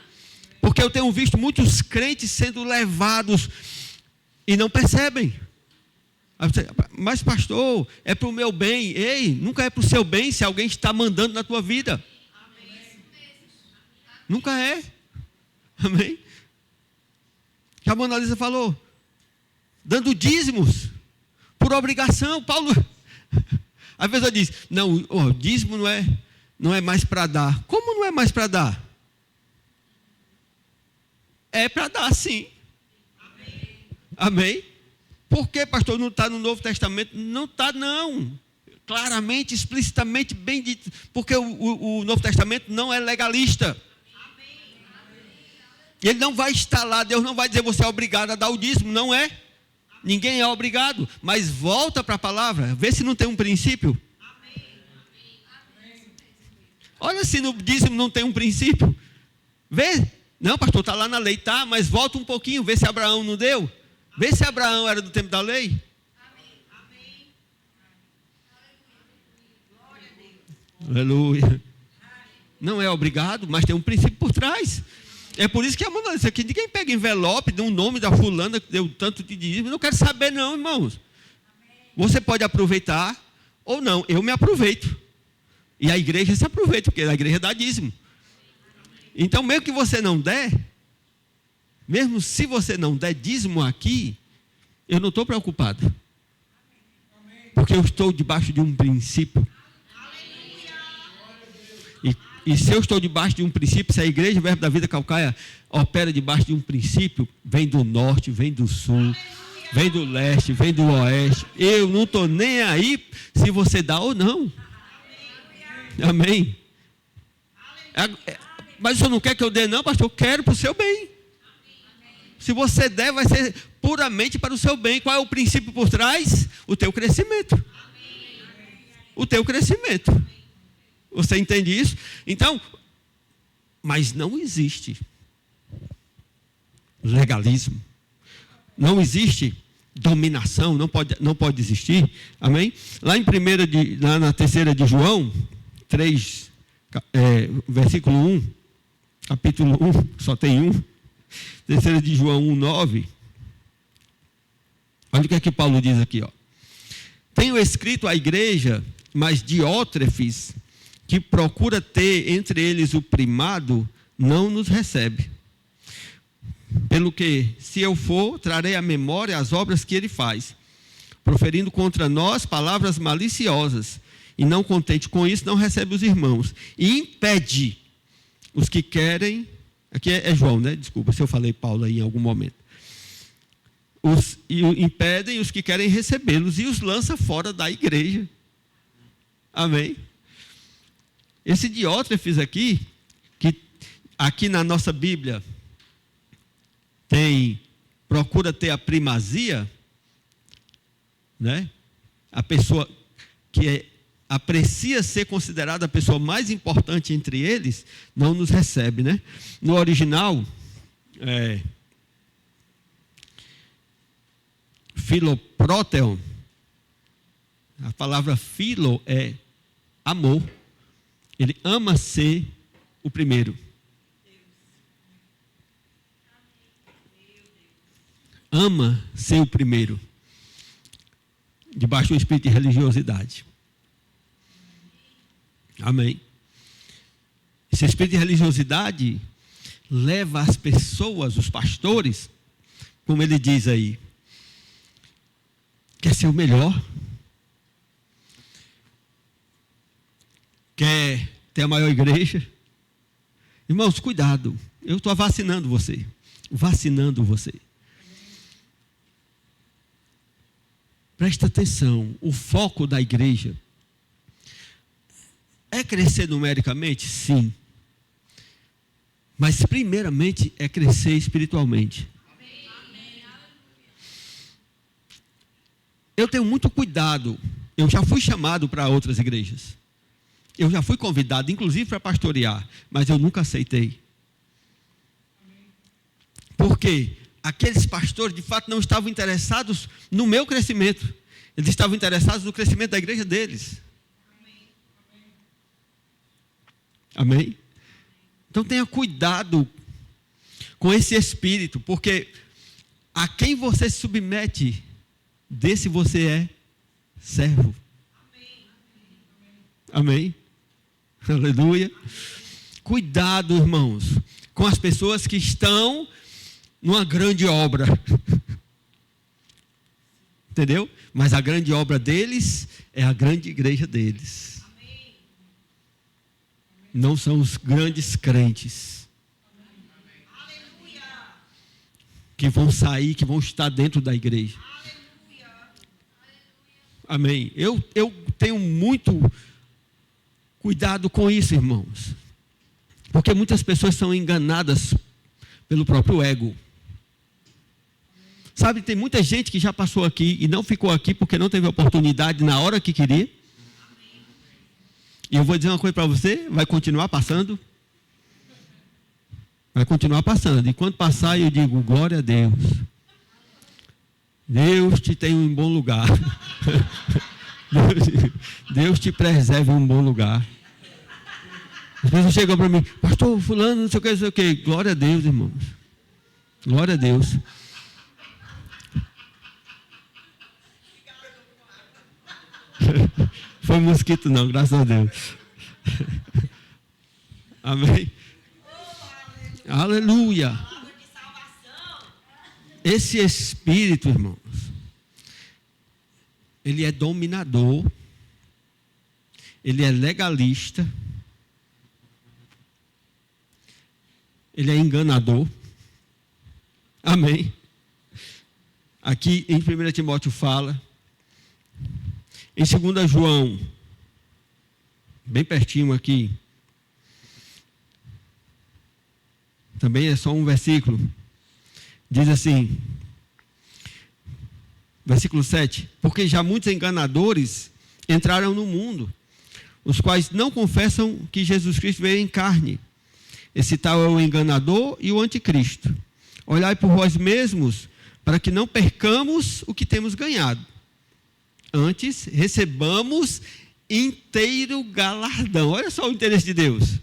Porque eu tenho visto muitos crentes sendo levados e não percebem. Mas pastor, é para o meu bem. Ei, nunca é para o seu bem se alguém está mandando na tua vida. Nunca é. Amém? Que a Mona Lisa falou, dando dízimos por obrigação. Paulo, às vezes eu disse, não, o dízimo não é mais para dar. Como não é mais para dar? É para dar sim. Amém? Por que, pastor, não está no Novo Testamento? Não está, não. Claramente, explicitamente, bem dito. Porque o Novo Testamento não é legalista. Ele não vai estar lá, Deus não vai dizer você é obrigado a dar o dízimo, não é. Ninguém é obrigado. Mas volta para a palavra, vê se não tem um princípio. Olha se no dízimo não tem um princípio. Vê. Não, pastor, está lá na lei, tá, mas volta um pouquinho, vê se Abraão não deu. Vê se Abraão era do tempo da lei. Aleluia. Não é obrigado, mas tem um princípio por trás. É por isso que a Mona Lisa aqui, ninguém pega envelope, dá um nome da fulana que deu tanto de dízimo. Não quero saber não, irmãos. Você pode aproveitar ou não. Eu me aproveito. E a igreja se aproveita, porque a igreja dá dízimo. Então, mesmo que você não der, mesmo se você não der dízimo aqui, eu não estou preocupado. Porque eu estou debaixo de um princípio. E se eu estou debaixo de um princípio, se a igreja Verbo da Vida Calcaia opera debaixo de um princípio, vem do norte, vem do sul, vem do leste, vem do oeste. Eu não estou nem aí se você dá ou não. Amém? Mas o senhor não quer que eu dê não, pastor? Eu quero para o seu bem. Se você der, vai ser puramente para o seu bem. Qual é o princípio por trás? O teu crescimento. O teu crescimento. Você entende isso? Então, mas não existe legalismo. Não existe dominação, não pode existir. Amém? Lá na terceira de João, 3, versículo 1, capítulo 1, só tem um. Terceira de João 1:9. Olha o que é que Paulo diz aqui, ó. Tenho escrito à igreja, mas Diótrefes, que procura ter entre eles o primado, não nos recebe. Pelo que, se eu for, trarei à memória as obras que ele faz, proferindo contra nós palavras maliciosas, e não contente com isso, não recebe os irmãos, e impede os que querem. Aqui é João, né? Desculpa se eu falei Paulo aí em algum momento. Impedem os que querem recebê-los e os lança fora da igreja. Amém? Esse Diótrefes aqui, que aqui na nossa Bíblia procura ter a primazia, né? A pessoa que aprecia ser considerada a pessoa mais importante entre eles, não nos recebe, né? No original, Filopróteon, a palavra filo é amor. Ele ama ser o primeiro. Ama ser o primeiro. Debaixo do espírito de religiosidade. Amém. Esse espírito de religiosidade leva as pessoas, os pastores, como ele diz aí, quer ser o melhor, quer ter a maior igreja. Irmãos, cuidado, eu estou vacinando você. Presta atenção, o foco da igreja É crescer numericamente? Sim. Mas primeiramente é crescer espiritualmente. Eu tenho muito cuidado. Eu já fui chamado para outras igrejas. Eu já fui convidado, inclusive, para pastorear. Mas eu nunca aceitei. Por quê? Aqueles pastores, de fato, não estavam interessados no meu crescimento. Eles estavam interessados no crescimento da igreja deles. Amém? Então tenha cuidado com esse espírito, porque a quem você se submete, desse você é servo. Amém? Aleluia. Cuidado, irmãos, com as pessoas que estão numa grande obra. Entendeu? Mas a grande obra deles é a grande igreja deles. Não são os grandes crentes que vão sair, que vão estar dentro da igreja. Amém. Eu tenho muito cuidado com isso, irmãos. Porque muitas pessoas são enganadas pelo próprio ego. Sabe, tem muita gente que já passou aqui e não ficou aqui porque não teve oportunidade na hora que queria. E eu vou dizer uma coisa para você, vai continuar passando. Vai continuar passando. E quando passar, eu digo, glória a Deus. Deus te tem em bom lugar. Deus te preserve em um bom lugar. As pessoas chegam para mim, pastor fulano, não sei o que. Glória a Deus, irmãos. Glória a Deus. Foi mosquito não, graças a Deus. Amém. Aleluia. Esse espírito, irmãos, ele é dominador, ele é legalista, ele é enganador. Amém. Aqui em 1 Timóteo fala. Em 2 João, bem pertinho aqui, também é só um versículo, diz assim, versículo 7, porque já muitos enganadores entraram no mundo, os quais não confessam que Jesus Cristo veio em carne. Esse tal é o enganador e o anticristo. Olhai por vós mesmos, para que não percamos o que temos ganhado. Antes, recebamos inteiro galardão. Olha só o interesse de Deus.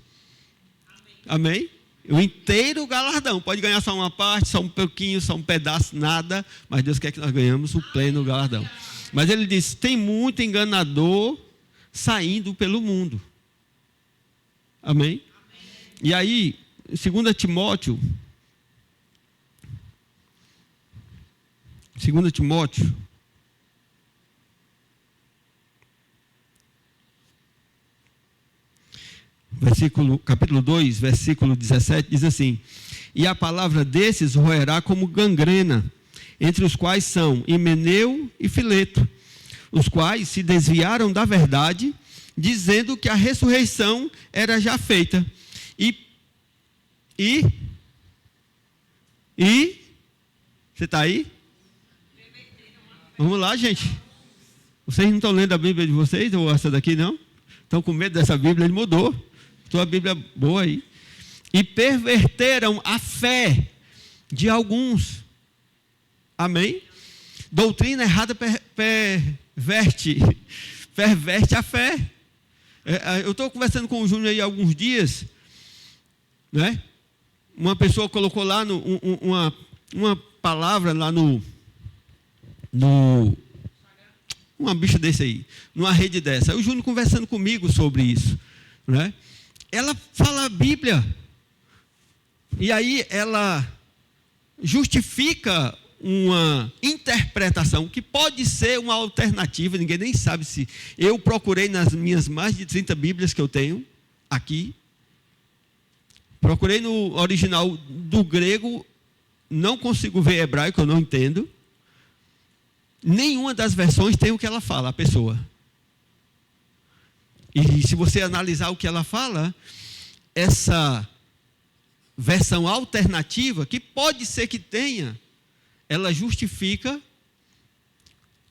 Amém? O inteiro galardão. Pode ganhar só uma parte, só um pouquinho, só um pedaço, nada. Mas Deus quer que nós ganhemos o pleno galardão. Mas ele diz, tem muito enganador saindo pelo mundo. Amém? E aí, 2 Timóteo, capítulo 2, versículo 17, diz assim, e a palavra desses roerá como gangrena, entre os quais são Himeneu e Fileto, os quais se desviaram da verdade, dizendo que a ressurreição era já feita. Você está aí? Vamos lá, gente. Vocês não estão lendo a Bíblia de vocês, ou essa daqui não? Estão com medo dessa Bíblia? Ele mudou. Estou a Bíblia boa aí. E perverteram a fé de alguns. Amém? Doutrina errada perverte a fé. Eu estou conversando com o Júnior aí há alguns dias, né? Uma pessoa colocou lá uma palavra lá uma bicha desse aí, numa rede dessa. Aí o Júnior conversando comigo sobre isso, né? Ela fala a Bíblia, e aí ela justifica uma interpretação que pode ser uma alternativa, ninguém nem sabe se... Eu procurei nas minhas mais de 30 Bíblias que eu tenho aqui, procurei no original do grego, não consigo ver hebraico, eu não entendo. Nenhuma das versões tem o que ela fala, a pessoa. E se você analisar o que ela fala, essa versão alternativa, que pode ser que tenha, ela justifica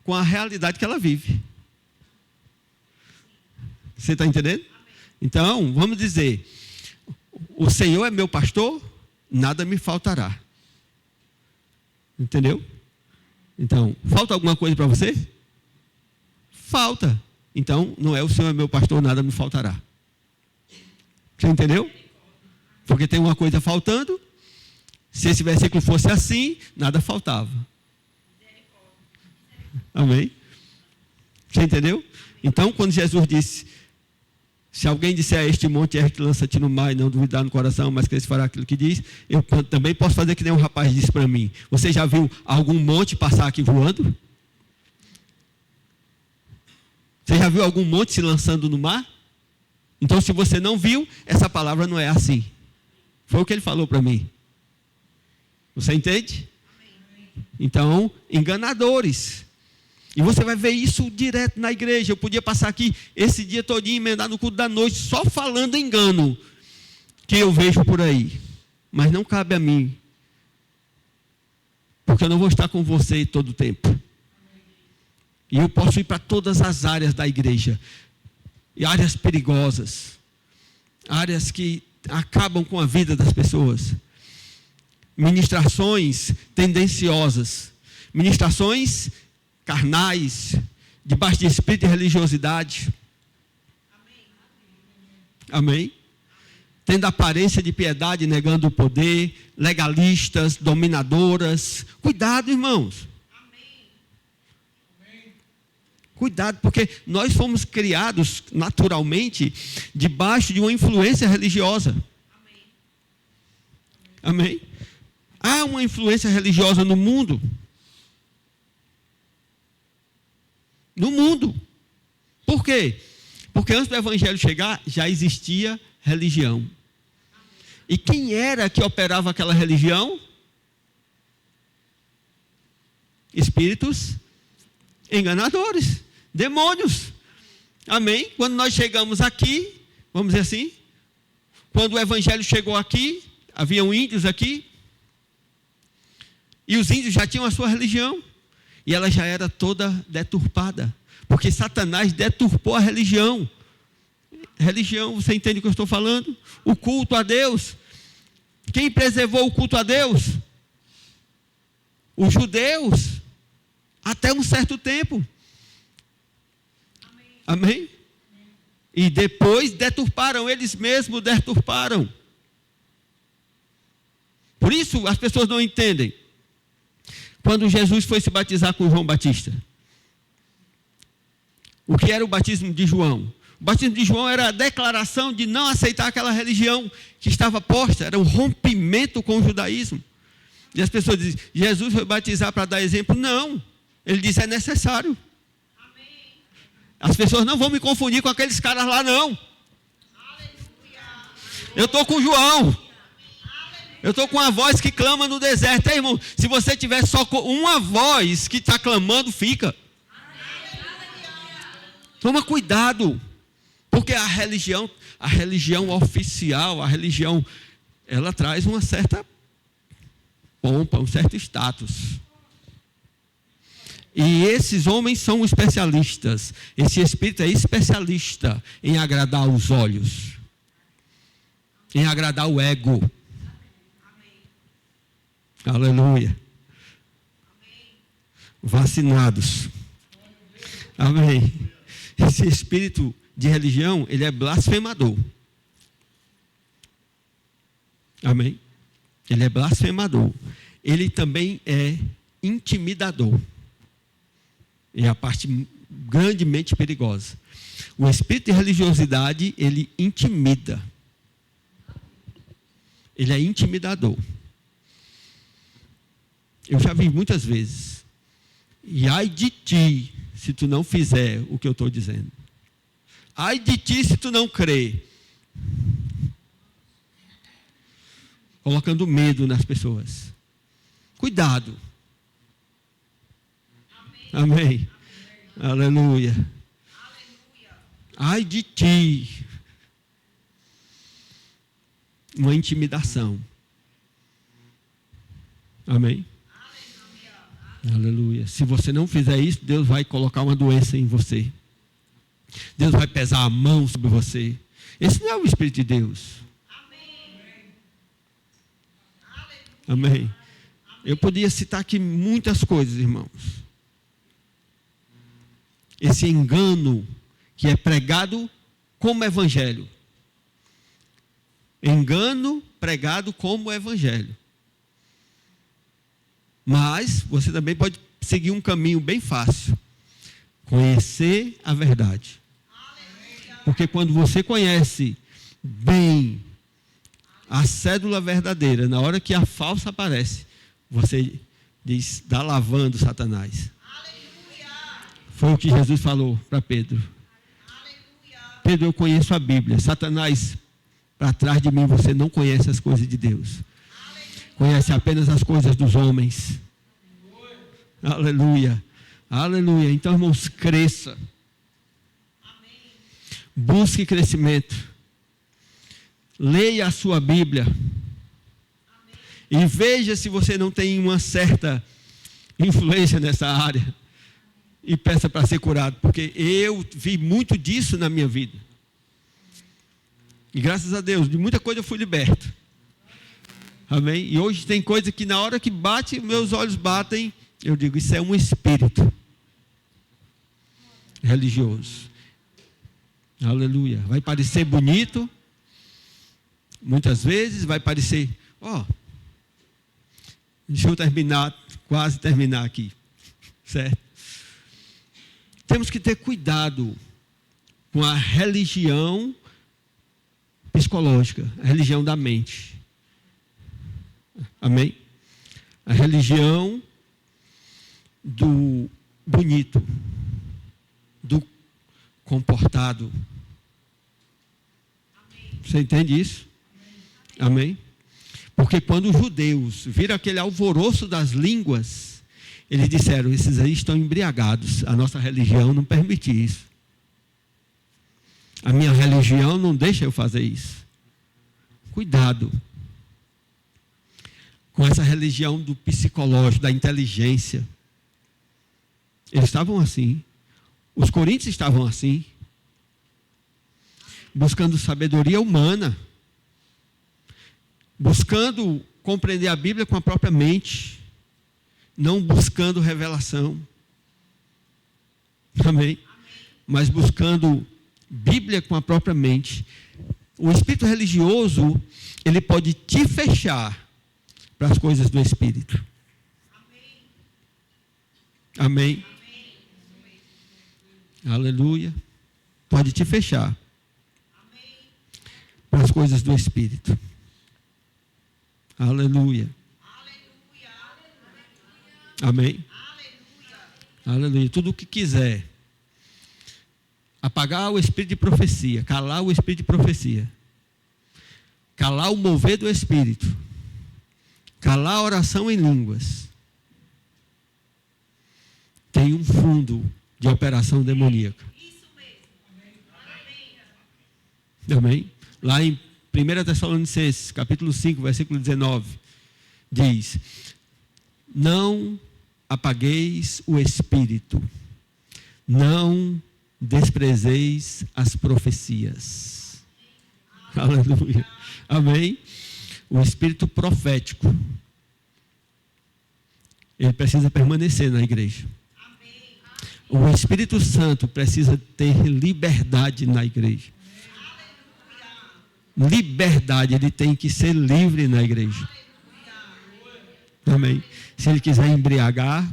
com a realidade que ela vive. Você está entendendo? Então, vamos dizer, o Senhor é meu pastor, nada me faltará. Entendeu? Então, falta alguma coisa para você? Falta. Então, não é o Senhor é meu pastor, nada me faltará. Você entendeu? Porque tem uma coisa faltando. Se esse versículo fosse assim, nada faltava. Amém? Você entendeu? Então, quando Jesus disse, se alguém disser a este monte, ergue, lança-te no mar, e não duvidar no coração, mas que ele fará aquilo que diz, eu também posso fazer que nem um rapaz disse para mim. Você já viu algum monte passar aqui voando? Você já viu algum monte se lançando no mar? Então, se você não viu, essa palavra não é assim. Foi o que ele falou para mim. Você entende? Então, enganadores. E você vai ver isso direto na igreja. Eu podia passar aqui esse dia todinho, emendar no culto da noite, só falando engano que eu vejo por aí. Mas não cabe a mim. Porque eu não vou estar com você todo o tempo. E eu posso ir para todas as áreas da igreja. E áreas perigosas. Áreas que acabam com a vida das pessoas. Ministrações tendenciosas. Ministrações carnais, debaixo de espírito de religiosidade. Amém? Tendo aparência de piedade, negando o poder, legalistas, dominadoras. Cuidado, irmãos. Cuidado, porque nós fomos criados naturalmente debaixo de uma influência religiosa. Amém? Há uma influência religiosa no mundo. No mundo. Por quê? Porque antes do evangelho chegar, já existia religião. E quem era que operava aquela religião? Espíritos enganadores, demônios. Amém? Quando nós chegamos aqui, vamos dizer assim, quando o evangelho chegou aqui, haviam índios aqui, e os índios já tinham a sua religião. E ela já era toda deturpada. Porque Satanás deturpou a religião. Religião, você entende o que eu estou falando? O culto a Deus. Quem preservou o culto a Deus? Os judeus. Até um certo tempo. Amém? E depois deturparam, eles mesmos deturparam. Por isso as pessoas não entendem. Quando Jesus foi se batizar com João Batista. O que era o batismo de João? O batismo de João era a declaração de não aceitar aquela religião que estava posta. Era um rompimento com o judaísmo. E as pessoas dizem, Jesus foi batizar para dar exemplo? Não. Ele disse, é necessário. As pessoas não vão me confundir com aqueles caras lá, não. Eu estou com João. Eu estou com uma voz que clama no deserto. Irmão, se você tiver só com uma voz que está clamando, fica. Toma cuidado. Porque a religião oficial, a religião, ela traz uma certa pompa, um certo status. E esses homens são especialistas. Esse espírito é especialista em agradar os olhos. Em agradar o ego. Aleluia. Vacinados. Amém. Esse espírito de religião, ele é blasfemador. Amém. Ele é blasfemador. Ele também é intimidador. É a parte grandemente perigosa. O espírito de religiosidade, ele intimida. Ele é intimidador. Eu já vi muitas vezes. E ai de ti, se tu não fizer o que eu estou dizendo. Ai de ti, se tu não crer. Colocando medo nas pessoas. Cuidado. Amém. Aleluia. Ai de ti. Uma intimidação. Amém? Aleluia. Se você não fizer isso, Deus vai colocar uma doença em você. Deus vai pesar a mão sobre você. Esse não é o Espírito de Deus. Amém. Eu podia citar aqui muitas coisas, irmãos. Esse engano que é pregado como evangelho. Engano pregado como evangelho. Mas você também pode seguir um caminho bem fácil. Conhecer a verdade. Porque quando você conhece bem a cédula verdadeira, na hora que a falsa aparece, você diz, está lavando Satanás. Foi o que Jesus falou para Pedro. Pedro, eu conheço a Bíblia. Satanás, para trás de mim, você não conhece as coisas de Deus. Conhece apenas as coisas dos homens. Aleluia. Aleluia. Então, irmãos, cresça. Busque crescimento. Leia a sua Bíblia. E veja se você não tem uma certa influência nessa área. E peça para ser curado. Porque eu vi muito disso na minha vida. E graças a Deus, de muita coisa eu fui liberto. Amém? E hoje tem coisa que na hora que bate, meus olhos batem, eu digo, isso é um espírito religioso. Aleluia. Vai parecer bonito, muitas vezes vai parecer, deixa eu quase terminar aqui, certo? Temos que ter cuidado com a religião psicológica, a religião da mente. Amém? A religião do bonito, do comportado. Você entende isso? Amém? Porque quando os judeus viram aquele alvoroço das línguas, eles disseram, esses aí estão embriagados. A nossa religião não permite isso. A minha religião não deixa eu fazer isso. Cuidado com essa religião do psicológico, da inteligência. Eles estavam assim. Os coríntios estavam assim. Buscando sabedoria humana. Buscando compreender a Bíblia com a própria mente. Não buscando revelação. Amém? Mas buscando Bíblia com a própria mente. O espírito religioso, ele pode te fechar para as coisas do Espírito. Amém? Aleluia. Pode te fechar para as coisas do Espírito. Aleluia. Amém? Aleluia. Tudo o que quiser apagar o espírito de profecia, calar o espírito de profecia, calar o mover do Espírito, calar a oração em línguas, tem um fundo de operação demoníaca. Amém? Lá em 1 Tessalonicenses, capítulo 5, versículo 19, diz, não apagueis o Espírito, não desprezeis as profecias. Aleluia. Amém? O espírito profético, ele precisa permanecer na igreja. O Espírito Santo precisa ter liberdade na igreja. Liberdade, ele tem que ser livre na igreja. Amém? Se ele quiser embriagar,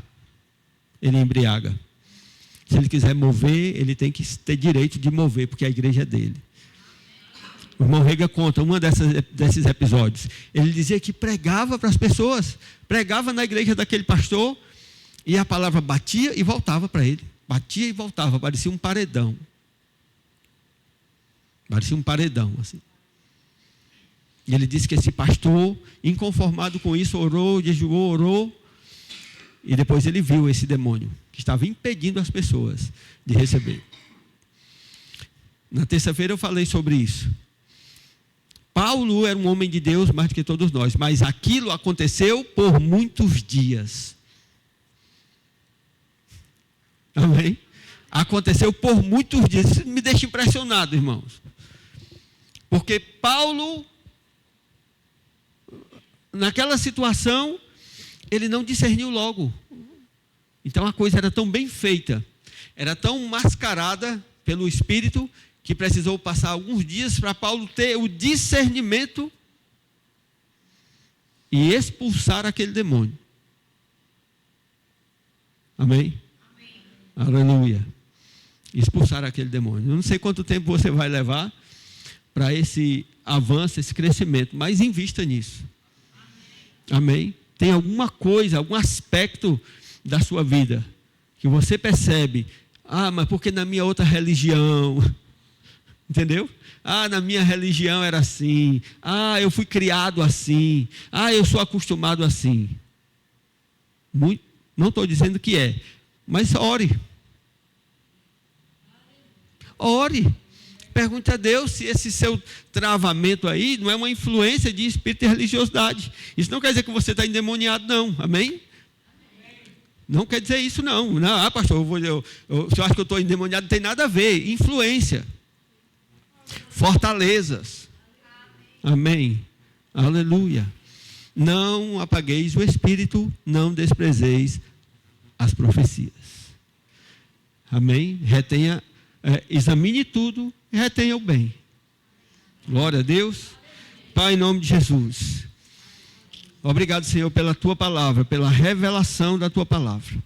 ele embriaga. Se ele quiser mover, ele tem que ter direito de mover, porque a igreja é dele. O irmão Rega conta desses episódios. Ele dizia que pregava para as pessoas, pregava na igreja daquele pastor, e a palavra batia e voltava para ele. Batia e voltava, parecia um paredão. Parecia um paredão, assim. E ele disse que esse pastor, inconformado com isso, orou, jejuou, orou, e depois ele viu esse demônio, que estava impedindo as pessoas de receber. Na terça-feira eu falei sobre isso. Paulo era um homem de Deus mais do que todos nós, mas aquilo aconteceu por muitos dias. Amém? Aconteceu por muitos dias. Isso me deixa impressionado, irmãos. Porque Paulo, naquela situação, ele não discerniu logo. Então a coisa era tão bem feita, era tão mascarada pelo Espírito, que precisou passar alguns dias para Paulo ter o discernimento e expulsar aquele demônio. Amém? Amém. Aleluia. Expulsar aquele demônio. Eu não sei quanto tempo você vai levar para esse avanço, esse crescimento, mas invista nisso. Amém? Tem alguma coisa, algum aspecto da sua vida que você percebe, mas porque na minha outra religião, entendeu? Na minha religião era assim, eu fui criado assim, eu sou acostumado assim. Não estou dizendo que é, mas ore. Ore. Pergunte a Deus se esse seu travamento aí não é uma influência de espírito de religiosidade. Isso não quer dizer que você está endemoniado, não. Amém? Não quer dizer isso, não. Não, pastor, se eu acho que eu estou endemoniado, não tem nada a ver. Influência. Fortalezas. Amém. Aleluia. Não apagueis o espírito, não desprezeis as profecias. Amém? Retenha, examine tudo e retenha o bem. Glória a Deus. Pai, em nome de Jesus. Obrigado, Senhor, pela tua palavra, pela revelação da tua palavra.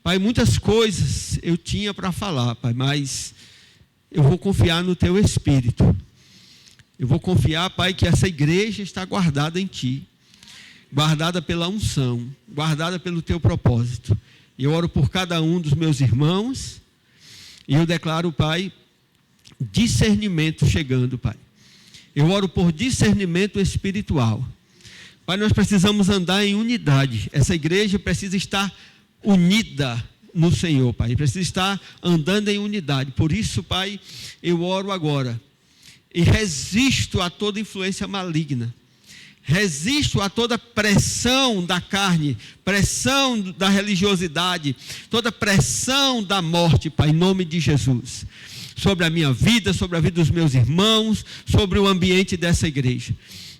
Pai, muitas coisas eu tinha para falar, Pai, mas eu vou confiar no teu Espírito. Eu vou confiar, Pai, que essa igreja está guardada em ti, guardada pela unção, guardada pelo teu propósito. Eu oro por cada um dos meus irmãos e eu declaro, Pai, discernimento chegando, Pai. Eu oro por discernimento espiritual. Pai, nós precisamos andar em unidade. Essa igreja precisa estar unida no Senhor, Pai. Precisa estar andando em unidade. Por isso, Pai, eu oro agora e resisto a toda influência maligna. Resisto a toda pressão da carne, pressão da religiosidade, toda pressão da morte, Pai, em nome de Jesus. Sobre a minha vida, sobre a vida dos meus irmãos, sobre o ambiente dessa igreja.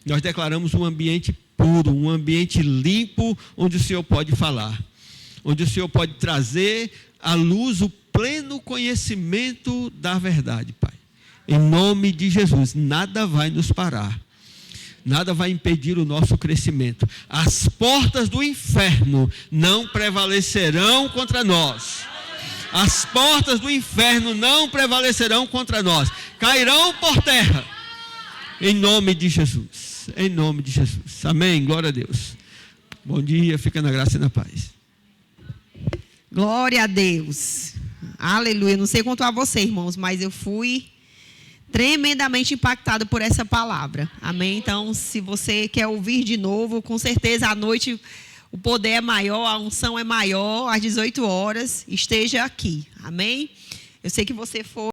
Nós declaramos um ambiente puro, um ambiente limpo, onde o Senhor pode falar. Onde o Senhor pode trazer à luz o pleno conhecimento da verdade, Pai. Em nome de Jesus, nada vai nos parar. Nada vai impedir o nosso crescimento. As portas do inferno não prevalecerão contra nós. As portas do inferno não prevalecerão contra nós. Cairão por terra. Em nome de Jesus. Em nome de Jesus. Amém. Glória a Deus. Bom dia. Fica na graça e na paz. Glória a Deus. Aleluia. Não sei quanto a você, irmãos, mas eu fui tremendamente impactado por essa palavra. Amém? Então, se você quer ouvir de novo, com certeza à noite o poder é maior, a unção é maior, às 18 horas, esteja aqui. Amém? Eu sei que você foi